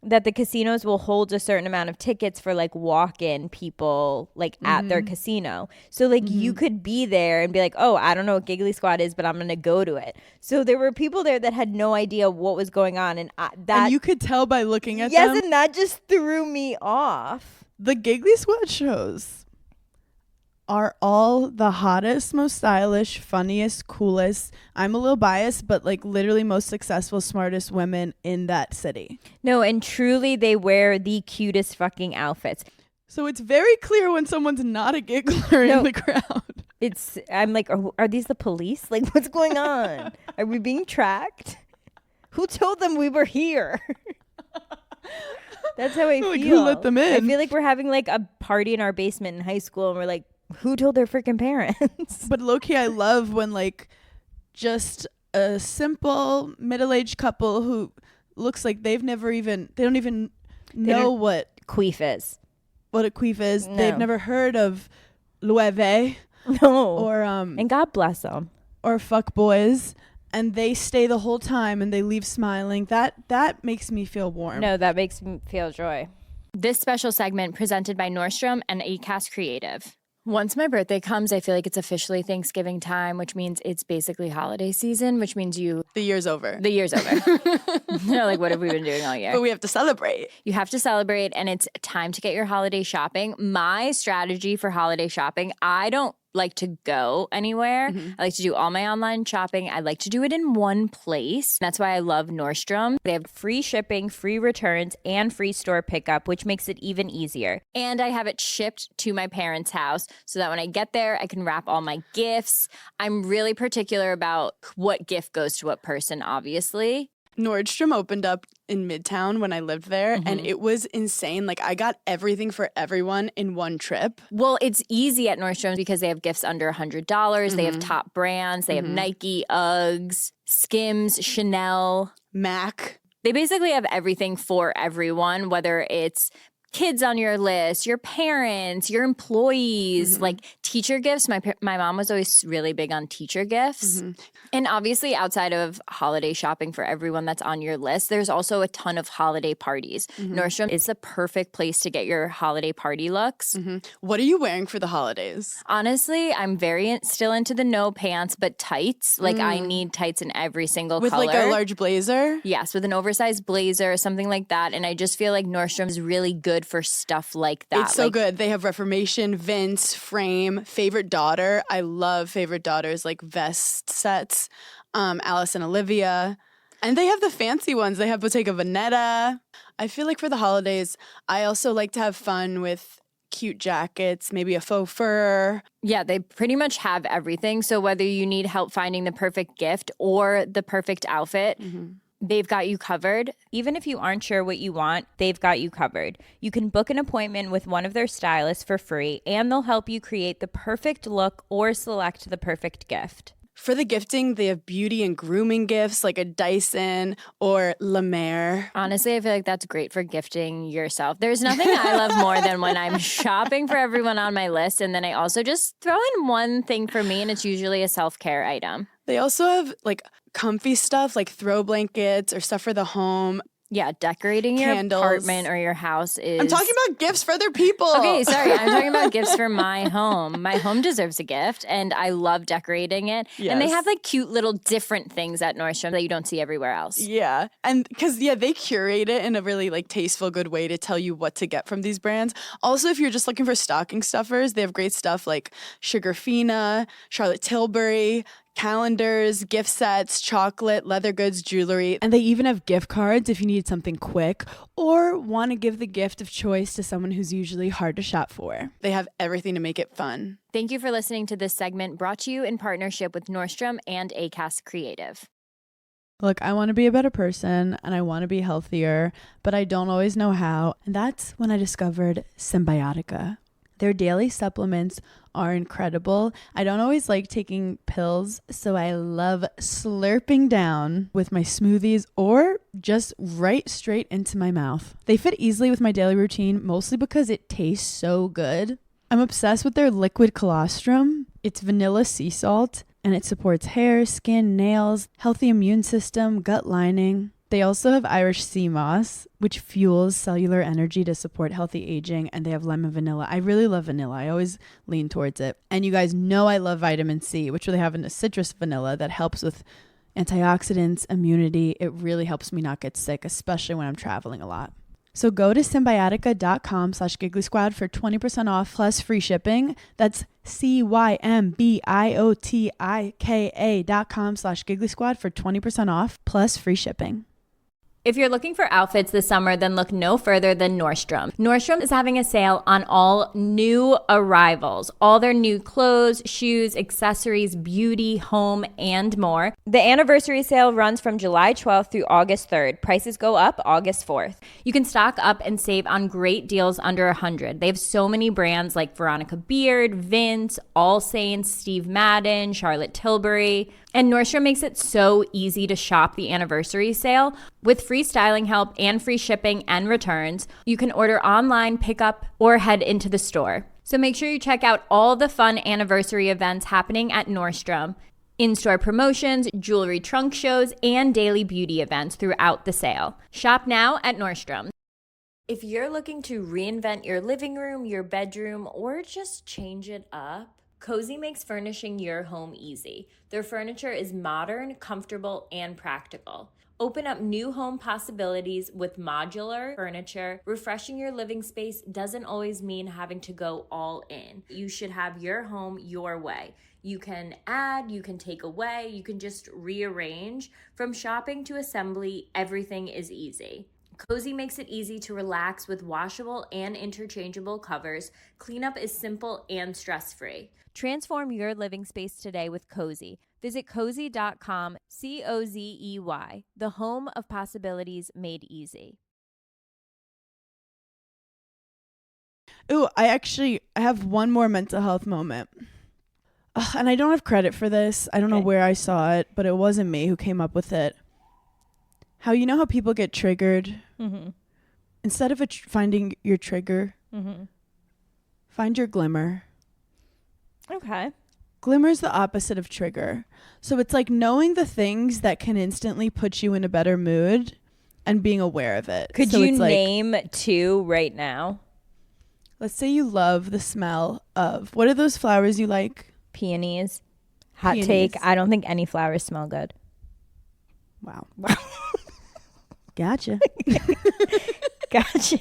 that the casinos will hold a certain amount of tickets for like walk-in people like at their casino. So like you could be there and be like, oh, I don't know what Giggly Squad is, but I'm going to go to it. So there were people there that had no idea what was going on. And And you could tell by looking at yes, them. and that just threw me off. The Giggly Squad shows are all the hottest, most stylish, funniest, coolest. I'm a little biased, but like literally most successful, smartest women in that city. No, and truly they wear the cutest fucking outfits. So it's very clear when someone's not a giggler No. in the crowd. I'm like, are these the police? Like, what's going on? Are we being tracked? Who told them we were here? That's how I Like, feel. who let them in? I feel like we're having like a party in our basement in high school, and we're like, who told their freaking parents? But low-key, I love when like just a simple middle-aged couple who looks like they don't even know don't- what Queef is. a queef is. No. They've never heard of Loewe No. or And God bless them. or fuck boys, and they stay the whole time and they leave smiling. That makes me feel warm. No, that makes me feel joy. This special segment presented by Nordstrom and Acast Creative. Once my birthday comes, I feel like it's officially Thanksgiving time, which means it's basically holiday season, which means The year's over. the year's over. They're like, what have we been doing all year? But we have to celebrate. You have to celebrate, and it's time to get your holiday shopping. My strategy for holiday shopping, I don't like to go anywhere. I like to do all my online shopping. I like to do it in one place. That's why I love Nordstrom. They have free shipping, free returns, and free store pickup, which makes it even easier. And I have it shipped to my parents' house so that when I get there, I can wrap all my gifts. I'm really particular about what gift goes to what person, obviously. Nordstrom opened up in Midtown when I lived there, and it was insane. Like, I got everything for everyone in one trip. Well, it's easy at Nordstrom because they have gifts under $100. They have top brands. They have Nike, Uggs, Skims, Chanel. Mac. They basically have everything for everyone, whether it's kids on your list, your parents, your employees, like teacher gifts. My mom was always really big on teacher gifts. And obviously outside of holiday shopping for everyone that's on your list, there's also a ton of holiday parties. Nordstrom is the perfect place to get your holiday party looks. What are you wearing for the holidays? Honestly, I'm still into the no pants, but tights. Like I need tights in every single With color. like a large blazer? Yes, with an oversized blazer, something like that. And I just feel like Nordstrom is really good for stuff like that. It's so Like, good. They have Reformation, Vince, Frame, Favorite Daughter. I love Favorite Daughter's like vest sets. Alice and Olivia. And they have the fancy ones. They have Bottega Veneta. I feel like for the holidays, I also like to have fun with cute jackets, maybe a faux fur. Yeah, they pretty much have everything. So whether you need help finding the perfect gift or the perfect outfit, they've got you covered. Even if you aren't sure what you want, they've got you covered. You can book an appointment with one of their stylists for free, and they'll help you create the perfect look or select the perfect gift. For the gifting, they have beauty and grooming gifts like a Dyson or La Mer. Honestly, I feel like that's great for gifting yourself. There's nothing I love more than when I'm shopping for everyone on my list and then I also just throw in one thing for me and it's usually a self-care item. They also have like comfy stuff like throw blankets or stuff for the home. Yeah, decorating your Candles. apartment or your house is... I'm talking about gifts for other people. Okay, sorry. I'm talking about gifts for my home. My home deserves a gift, and I love decorating it. And they Yes. have like cute little different things at Nordstrom that you don't see everywhere else. Yeah. And because, they curate it in a really like tasteful, good way to tell you what to get from these brands. Also, if you're just looking for stocking stuffers, they have great stuff like Sugarfina, Charlotte Tilbury, calendars, gift sets, chocolate, leather goods, jewelry. And they even have gift cards if you need something quick or want to give the gift of choice to someone who's usually hard to shop for. They have everything to make it fun. Thank you for listening to this segment brought to you in partnership with Nordstrom and Acast Creative. Look, I want to be a better person and I want to be healthier, but I don't always know how. And that's when I discovered Symbiotica. Their daily supplements are incredible. I don't always like taking pills, so I love slurping down with my smoothies or just right straight into my mouth. They fit easily with my daily routine, mostly because it tastes so good. I'm obsessed with their liquid colostrum. It's vanilla sea salt, and it supports hair, skin, nails, healthy immune system, gut lining. They also have Irish sea moss, which fuels cellular energy to support healthy aging, and they have lemon vanilla. I really love vanilla. I always lean towards it. And you guys know I love vitamin C, which they have in a citrus vanilla that helps with antioxidants, immunity. It really helps me not get sick, especially when I'm traveling a lot. So go to Symbiotica.com/Giggly Squad for 20% off plus free shipping. That's Symbiotika.com/Giggly Squad for 20% off plus free shipping. If you're looking for outfits this summer, then look no further than Nordstrom. Nordstrom is having a sale on all new arrivals, all their new clothes, shoes, accessories, beauty, home, and more. The anniversary sale runs from July 12th through August 3rd. Prices go up August 4th. You can stock up and save on great deals under $100. They have so many brands like Veronica Beard, Vince, All Saints, Steve Madden, Charlotte Tilbury. And Nordstrom makes it so easy to shop the anniversary sale. With free styling help and free shipping and returns, you can order online, pick up, or head into the store. So make sure you check out all the fun anniversary events happening at Nordstrom. In-store promotions, jewelry trunk shows, and daily beauty events throughout the sale. Shop now at Nordstrom. If you're looking to reinvent your living room, your bedroom, or just change it up, Cozy makes furnishing your home easy. Their furniture is modern, comfortable, and practical. Open up new home possibilities with modular furniture. Refreshing your living space doesn't always mean having to go all in. You should have your home your way. You can add, you can take away, you can just rearrange. From shopping to assembly, everything is easy. Cozy makes it easy to relax with washable and interchangeable covers. Cleanup is simple and stress-free. Transform your living space today with Cozy. Visit cozy.com, COZEY, the home of possibilities made easy. Ooh, I have one more mental health moment. Ugh, and I don't have credit for this. I don't know where I saw it, but it wasn't me who came up with it. How how people get triggered? Mm-hmm. Instead of finding your trigger, find your glimmer. Okay. Glimmer's the opposite of trigger. So it's like knowing the things that can instantly put you in a better mood and being aware of it. Could so you it's name two right now? Let's say you love the smell of, what are those flowers you like? Peonies. Hot Peonies. take. I don't think any flowers smell good. Wow. Gotcha. Gotcha.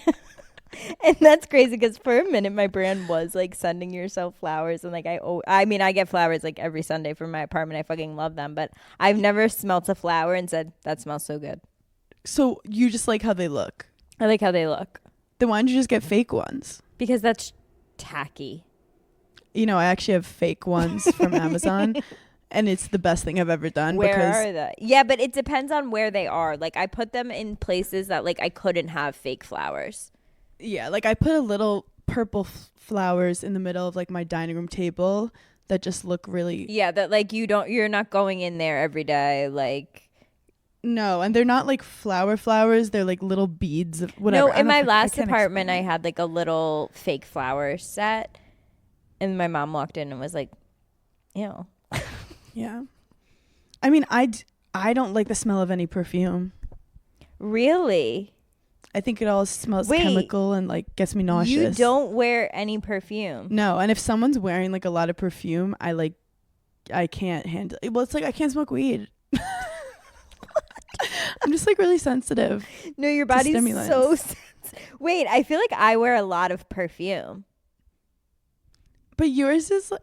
And that's crazy because for a minute my brand was like sending yourself flowers, and like I get flowers like every Sunday from my apartment. I fucking love them, but I've never smelt a flower and said that smells so good. So you just like how they look? I like how they look Then why don't you just get fake ones? because that's tacky. I actually have fake ones from Amazon, and it's the best thing I've ever done. Where because are they? Yeah, but it depends on where they are. Like I put them in places that like I couldn't have fake flowers. Yeah, like I put a little purple flowers in the middle of like my dining room table that just look really... Yeah, that like you're not going in there every day. Like, no, and they're not like flowers. They're like little beads of whatever. no, in my last apartment, I had like a little fake flower set, and my mom walked in and was like, "Ew." Yeah, I mean, I don't like the smell of any perfume. Really? I think it all smells Wait. chemical and like gets me nauseous. You don't wear any perfume. No, and if someone's wearing like a lot of perfume, I can't handle it. Well, it's like I can't smoke weed. I'm just like really sensitive. No, your body's stimulants. so Wait, I feel like I wear a lot of perfume. But yours is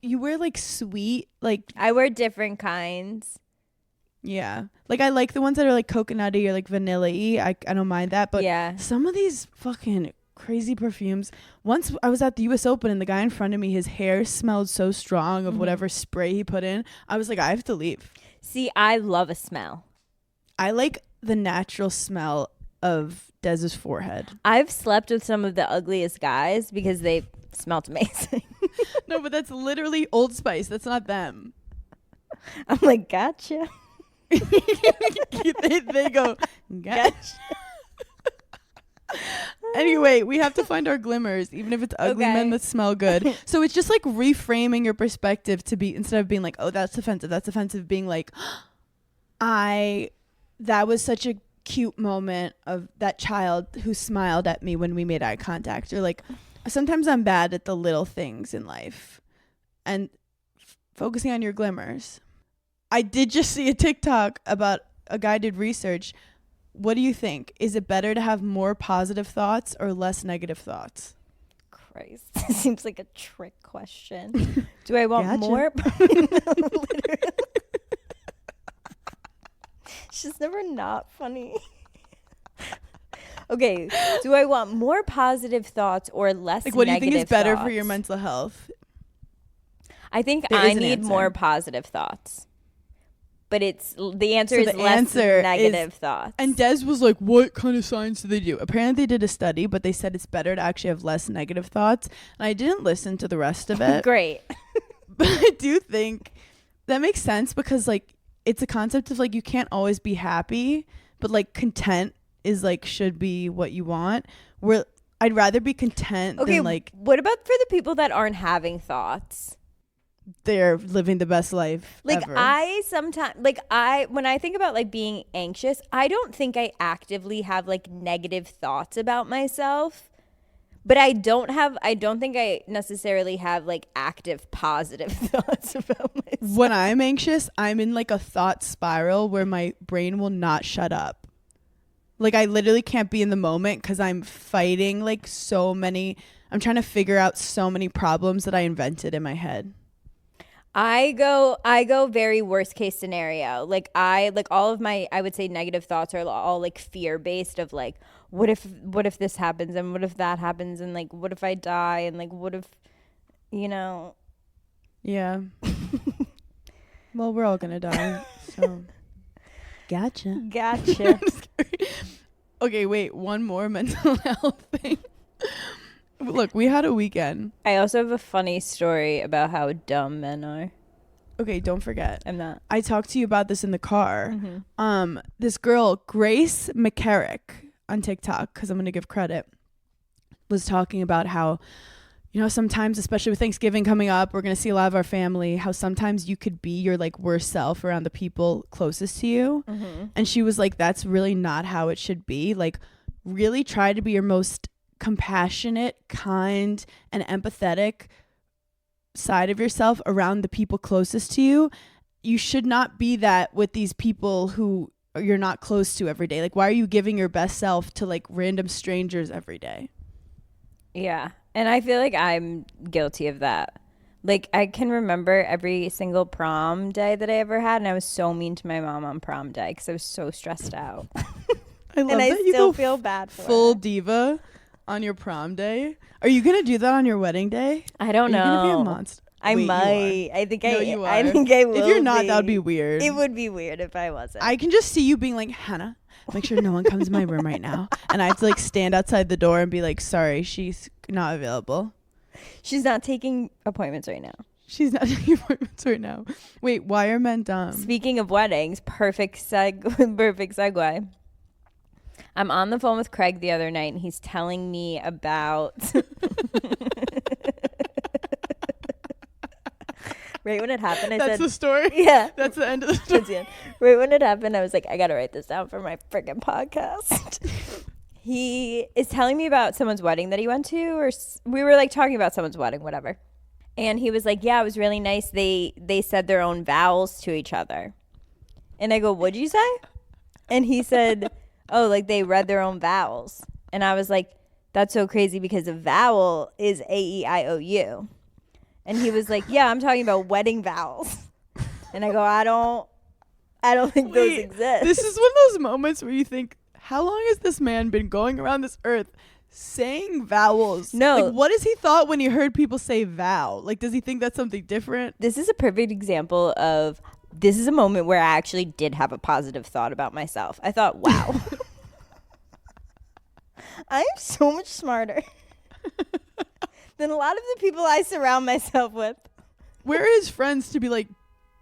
you wear like sweet, like I wear different kinds. yeah. Like I like the ones that are like coconutty or like vanilla-y. I don't mind that, but Yeah. some of these fucking crazy perfumes. Once I was at the US Open and the guy in front of me, his hair smelled so strong of whatever spray he put in. I was like, I have to leave. See, I love a smell. I like the natural smell of Dez's forehead. I've slept with some of the ugliest guys because they smelled amazing. No, but that's literally Old Spice. That's not them. I'm like, gotcha. they go, gotcha. Anyway, we have to find our glimmers, even if it's ugly Okay. men that smell good. So it's just like reframing your perspective to be, instead of being like, oh, that's offensive, being like, that was such a cute moment of that child who smiled at me when we made eye contact. Or like, sometimes I'm bad at the little things in life, and focusing on your glimmers. I did just see a TikTok about a guy did research. What do you think? Is it better to have more positive thoughts or less negative thoughts? Christ. Seems like a trick question. Do I want Gotcha. more? Literally. She's never not funny. Okay. Do I want more positive thoughts or less Like, what do you negative think is better for thoughts? your mental health? I think There I is an need answer. more positive thoughts. But the answer So is the less answer is- negative thoughts. And Des was like, what kind of science do they do? Apparently they did a study, but they said it's better to actually have less negative thoughts. And I didn't listen to the rest of it. Great. But I do think that makes sense because like it's a concept of like you can't always be happy, but like content is like should be what you want. Where I'd rather be content Okay, than like what about for the people that aren't having thoughts? they're living the best life Like ever. when I think about like being anxious, I don't think I actively have like negative thoughts about myself. But I don't think I necessarily have like active positive thoughts about myself. When I'm anxious, I'm in like a thought spiral where my brain will not shut up. Like I literally can't be in the moment because I'm fighting like I'm trying to figure out so many problems that I invented in my head. I go very worst case scenario. Like all of my, I would say, negative thoughts are all like fear based of like, what if this happens and what if that happens and like what if I die and like what if, you know. Yeah. Well, we're all gonna die. So gotcha. Gotcha. Okay, wait, one more mental health thing. Look, we had a weekend. I also have a funny story about how dumb men are. Okay, don't forget. I'm not. I talked to you about this in the car. This girl, Grace McCarrick on TikTok, because I'm going to give credit, was talking about how, you know, sometimes, especially with Thanksgiving coming up, we're going to see a lot of our family, how sometimes you could be your like worst self around the people closest to you. And she was like, that's really not how it should be. Like, really try to be your most compassionate, kind, and empathetic side of yourself around the people closest to you. You should not be that with these people who you're not close to every day. Like, why are you giving your best self to like random strangers every day? Yeah. And I feel like I'm guilty of that. Like, I can remember every single prom day that I ever had, and I was so mean to my mom on prom day because I was so stressed out. I love And I that you still go feel bad for full her. diva on your prom day. Are you gonna do that on your wedding day? I don't Are you gonna be a know. monster? I Wait, you are. might. I think No, you I are. think I will. If you're not, that would be weird. It would be weird if I wasn't. I can just see you being like, Hannah, make sure no one comes in my room right now. And I have to like stand outside the door and be like, sorry, she's not available. She's not taking appointments right now. She's not taking appointments right now. Wait, why are men dumb? Speaking of weddings, perfect segue. I'm on the phone with Craig the other night, and he's telling me about. Right when it happened, I That's said, the story. yeah. That's the end of the story. Towards the end. Right when it happened, I was like, I gotta write this down for my freaking podcast. He is telling me about someone's wedding that he went to, or we were like talking about someone's wedding, whatever. And he was like, yeah, it was really nice. They said their own vowels to each other. And I go, what'd you say? And he said, oh, like they read their own vowels. And I was like, that's so crazy because a vowel is A-E-I-O-U. And he was like, yeah, I'm talking about wedding vows. And I go, I don't think those exist. This is one of those moments where you think, how long has this man been going around this earth saying vowels? No. Like, what has he thought when he heard people say vow? Like, does he think that's something different? This is a perfect example of, this is a moment where I actually did have a positive thought about myself. I thought, wow. I am so much smarter than a lot of the people I surround myself with. Where are his friends to be like,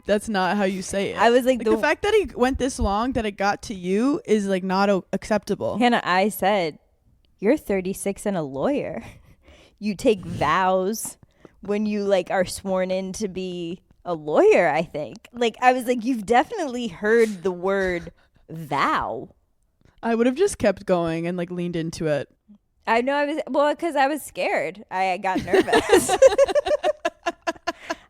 that's not how you say it? I was like, the fact that he went this long that it got to you is like not acceptable. Hannah, I said, you're 36 and a lawyer. You take vows when you like are sworn in to be a lawyer, I think. Like, I was like, you've definitely heard the word vow. I would have just kept going and like leaned into it. I know because I was scared. I got nervous.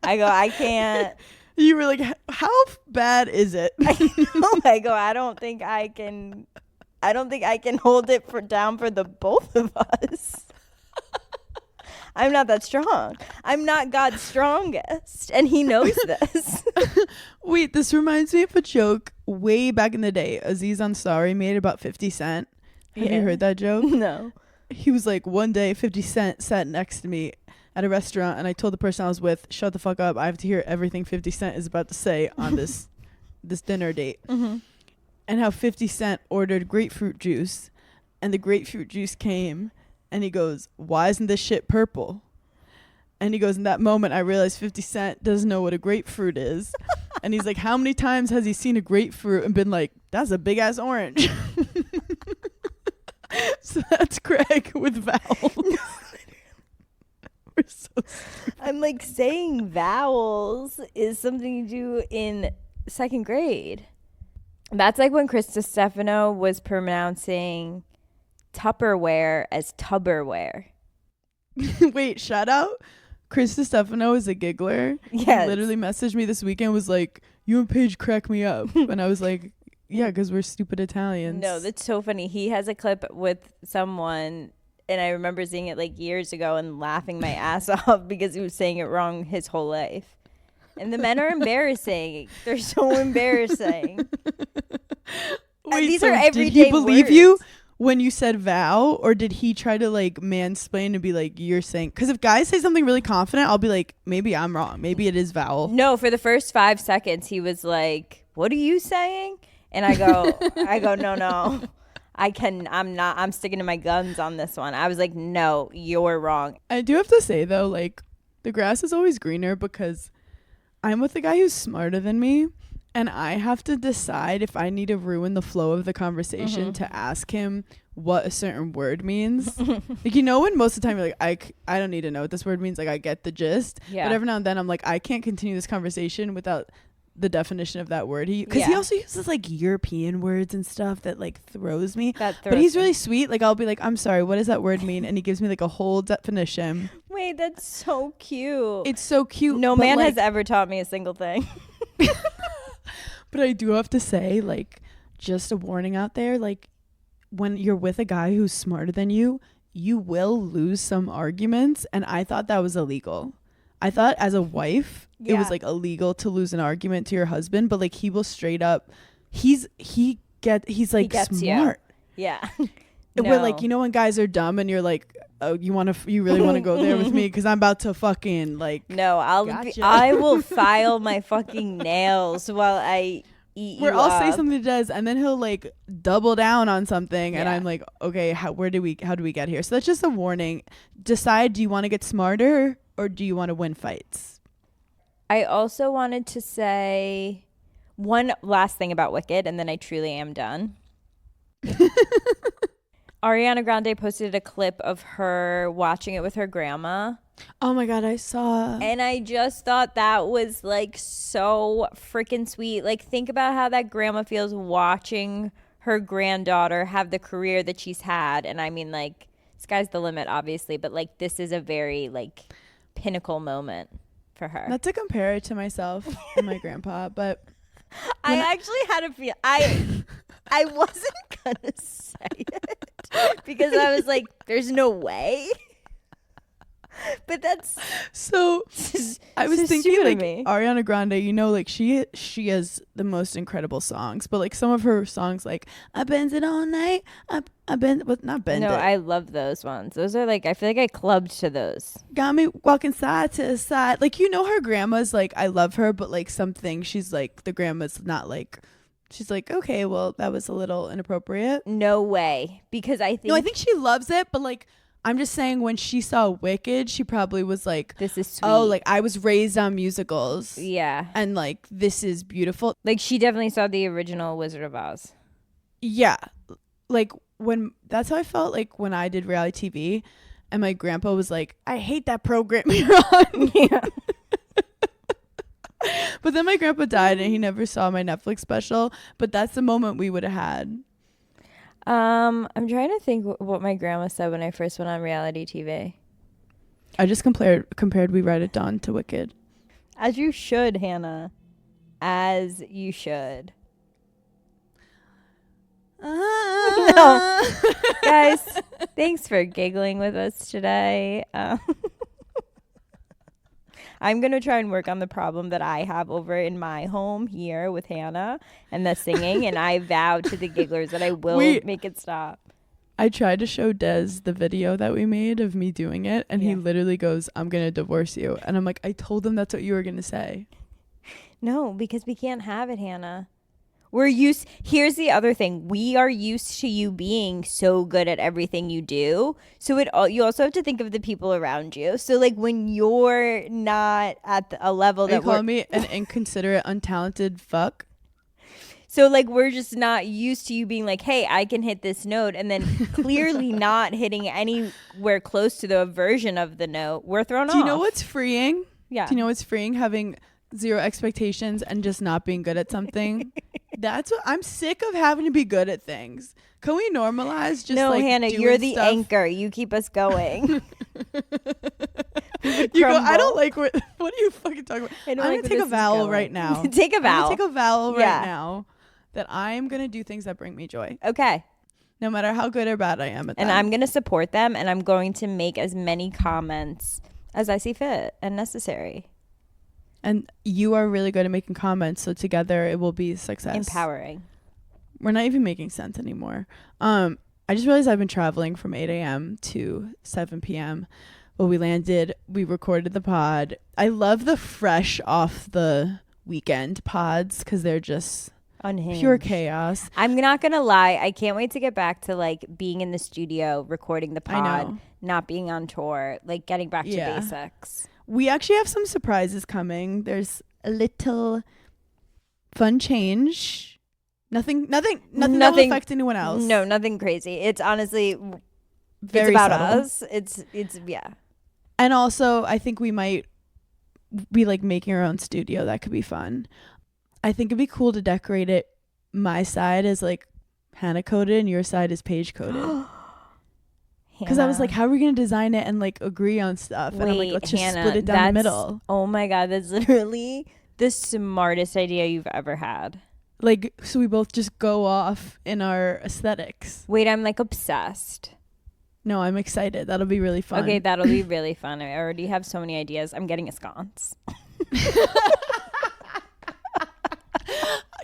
I go, I can't. You were like, how bad is it? I go, I don't think I can hold it down for the both of us. I'm not that strong. I'm not God's strongest. And he knows this. Wait, this reminds me of a joke way back in the day. Aziz Ansari made about 50 Cent. Have you heard that joke? No. He was like, one day 50 Cent sat next to me at a restaurant and I told the person I was with, shut the fuck up. I have to hear everything 50 Cent is about to say on this dinner date. Mm-hmm. And how 50 Cent ordered grapefruit juice and the grapefruit juice came and he goes, why isn't this shit purple? And he goes, in that moment, I realized 50 Cent doesn't know what a grapefruit is. And he's like, how many times has he seen a grapefruit and been like, that's a big ass orange? So that's Craig with vowels. We're so I'm like, saying vowels is something you do in second grade. That's like when Chris Stefano was pronouncing Tupperware as Tubberware. Wait, shout out. Chris Stefano is a giggler. Yes. He literally messaged me this weekend, was like, you and Paige crack me up. And I was like, yeah, because we're stupid Italians. No, that's so funny. He has a clip with someone, and I remember seeing it like years ago and laughing my ass off because he was saying it wrong his whole life. And the men are embarrassing. They're so embarrassing. Wait, these so are everyday did he believe words. you when you said vow, or did he try to like mansplain and be like, you're saying? Because if guys say something really confident, I'll be like, maybe I'm wrong. Maybe it is vowel. No, for the first 5 seconds, he was like, what are you saying? And I go, no. I'm sticking to my guns on this one. I was like, no, you're wrong. I do have to say though, like, the grass is always greener because I'm with a guy who's smarter than me, and I have to decide if I need to ruin the flow of the conversation to ask him what a certain word means. Like, you know, when most of the time you're like, I don't need to know what this word means. Like, I get the gist. Yeah. But every now and then I'm like, I can't continue this conversation without the definition of that word. Because he also uses like European words and stuff that like throws me. But he's really sweet. Like, I'll be like, I'm sorry, what does that word mean? And he gives me like a whole definition. Wait, that's so cute. It's so cute. No man like, has ever taught me a single thing. But I do have to say, like, just a warning out there, like, when you're with a guy who's smarter than you, you will lose some arguments. And I thought that was illegal. I thought as a wife, it was like illegal to lose an argument to your husband, but like he will straight up, he's like smart. Yeah. We're like, you know, when guys are dumb and you're like, oh, you really want to go there with me? Because I'm about to fucking like. No, gotcha. I will file my fucking nails while I eat you I'll say up. something to Des, and then he'll like double down on something, and I'm like, okay, how do we get here? So that's just a warning. Decide, do you want to get smarter or do you want to win fights? I also wanted to say one last thing about Wicked, and then I truly am done. Ariana Grande posted a clip of her watching it with her grandma, Oh my God, I saw. And I just thought that was like so freaking sweet. Like, think about how that grandma feels watching her granddaughter have the career that she's had. And I mean, like, sky's the limit, obviously, but like, this is a very like pinnacle moment for her. Not to compare it to myself and my grandpa, but I actually had a feel. I wasn't gonna say it because I was like, "There's no way." But that's so. I was so thinking stupid like of me. Ariana Grande. You know, like she has the most incredible songs, but like some of her songs, like "I bend it all night," I bend, but not bend No, it. I love those ones. Those are like, I feel like I clubbed to those. Got me walking side to side. Like, you know, her grandma's like, I love her, but like something she's like, the grandma's not like, she's like, okay, well, that was a little inappropriate. No way, because I think No, I think she loves it, but like, I'm just saying when she saw Wicked, she probably was like, this is sweet. oh, like I was raised on musicals. Yeah, And like, this is beautiful. like she definitely saw the original Wizard of Oz. Yeah. Like when, that's how I felt like when I did reality TV and my grandpa was like, I hate that program you're on. Yeah. But then my grandpa died and he never saw my Netflix special. But that's the moment we would have had. I'm trying to think what my grandma said when I first went on reality TV. I just compared We Ride It Dawn to Wicked. As you should, Hannah. As you should. Guys, thanks for giggling with us today. I'm going to try and work on the problem that I have over in my home here with Hannah and the singing. And I vow to the gigglers that I will make it stop. I tried to show Des the video that we made of me doing it. And he literally goes, I'm going to divorce you. And I'm like, I told him that's what you were going to say. No, because we can't have it, Hannah. Here's the other thing. We are used to you being so good at everything you do. So you also have to think of the people around you. So like when you're not at a level Are that you calling me an inconsiderate, untalented fuck? so like we're just not used to you being like, hey, I can hit this note, and then clearly not hitting anywhere close to the version of the note. We're thrown off. Do you know what's freeing? Yeah. Do you know what's freeing? Having zero expectations and just not being good at something. That's what I'm sick of having to be good at things. Can we normalize just no, like Hannah, doing you're the stuff? anchor. You keep us going. You go, I don't like what are you fucking talking about? I I'm don't gonna like where take a this is vowel going. right now. Take a I'm gonna vowel. take a vowel Yeah. right now that I'm gonna do things that bring me joy, Okay. no matter how good or bad I am at And them. I'm going to support them, and I'm going to make as many comments as I see fit and necessary. And you are really good at making comments, so together it will be a success. Empowering. We're not even making sense anymore. I just realized I've been traveling from 8 a.m. to 7 p.m. Well, we landed, we recorded the pod. I love the fresh off the weekend pods because they're just Unhinged. pure chaos. I'm not going to lie. I can't wait to get back to like being in the studio, recording the I pod, know. not being on tour, like getting back Yeah. to basics. We actually have some surprises coming. There's a little fun change. Nothing that will affect anyone else. No, nothing crazy. It's honestly, Very it's about subtle. us. It's yeah. And also, I think we might be like making our own studio. That could be fun. I think it'd be cool to decorate it. My side is like Hannah coded and your side is Paige coded. Because I was like, how are we going to design it and like agree on stuff? And I'm like, let's just Hannah, split it down the that's- middle. Oh my God, that's literally the smartest idea you've ever had. Like, so we both just go off in our aesthetics. Wait, I'm like obsessed. No, I'm excited. That'll be really fun. Okay, that'll be really fun. I already have so many ideas. I'm getting a sconce.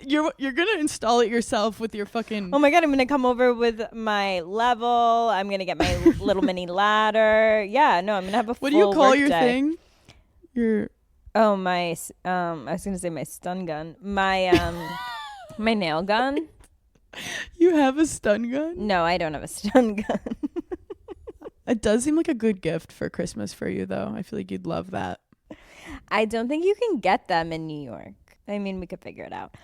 You're gonna install it yourself with your fucking. Oh my God, I'm going to come over with my level. I'm going to get my little mini ladder. Yeah, no, I'm going to have a full What do you call work your day. thing? Your Oh, I was going to say my stun gun. My my nail gun. you have a stun gun? No, I don't have a stun gun. It does seem like a good gift for Christmas for you, though. I feel like you'd love that. I don't think you can get them in New York. I mean, we could figure it out.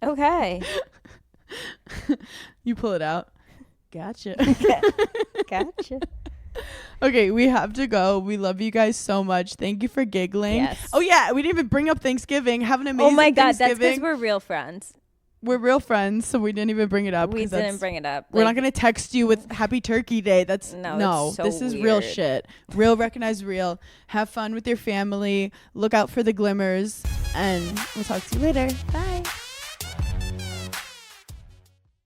Okay. You pull it out. Gotcha. Gotcha. Okay, we have to go. We love you guys so much. Thank you for giggling. Yes. Oh yeah, we didn't even bring up Thanksgiving. Have an amazing Oh my God, that's Thanksgiving. because we're real friends. We're real friends, so we didn't even bring it up. We 'cause didn't bring it up. We're Like, not gonna text you with Happy Turkey Day. That's No, no. that's so This is real weird. shit. Real, recognize real. Have fun with your family. Look out for the glimmers, and we'll talk to you later. Bye.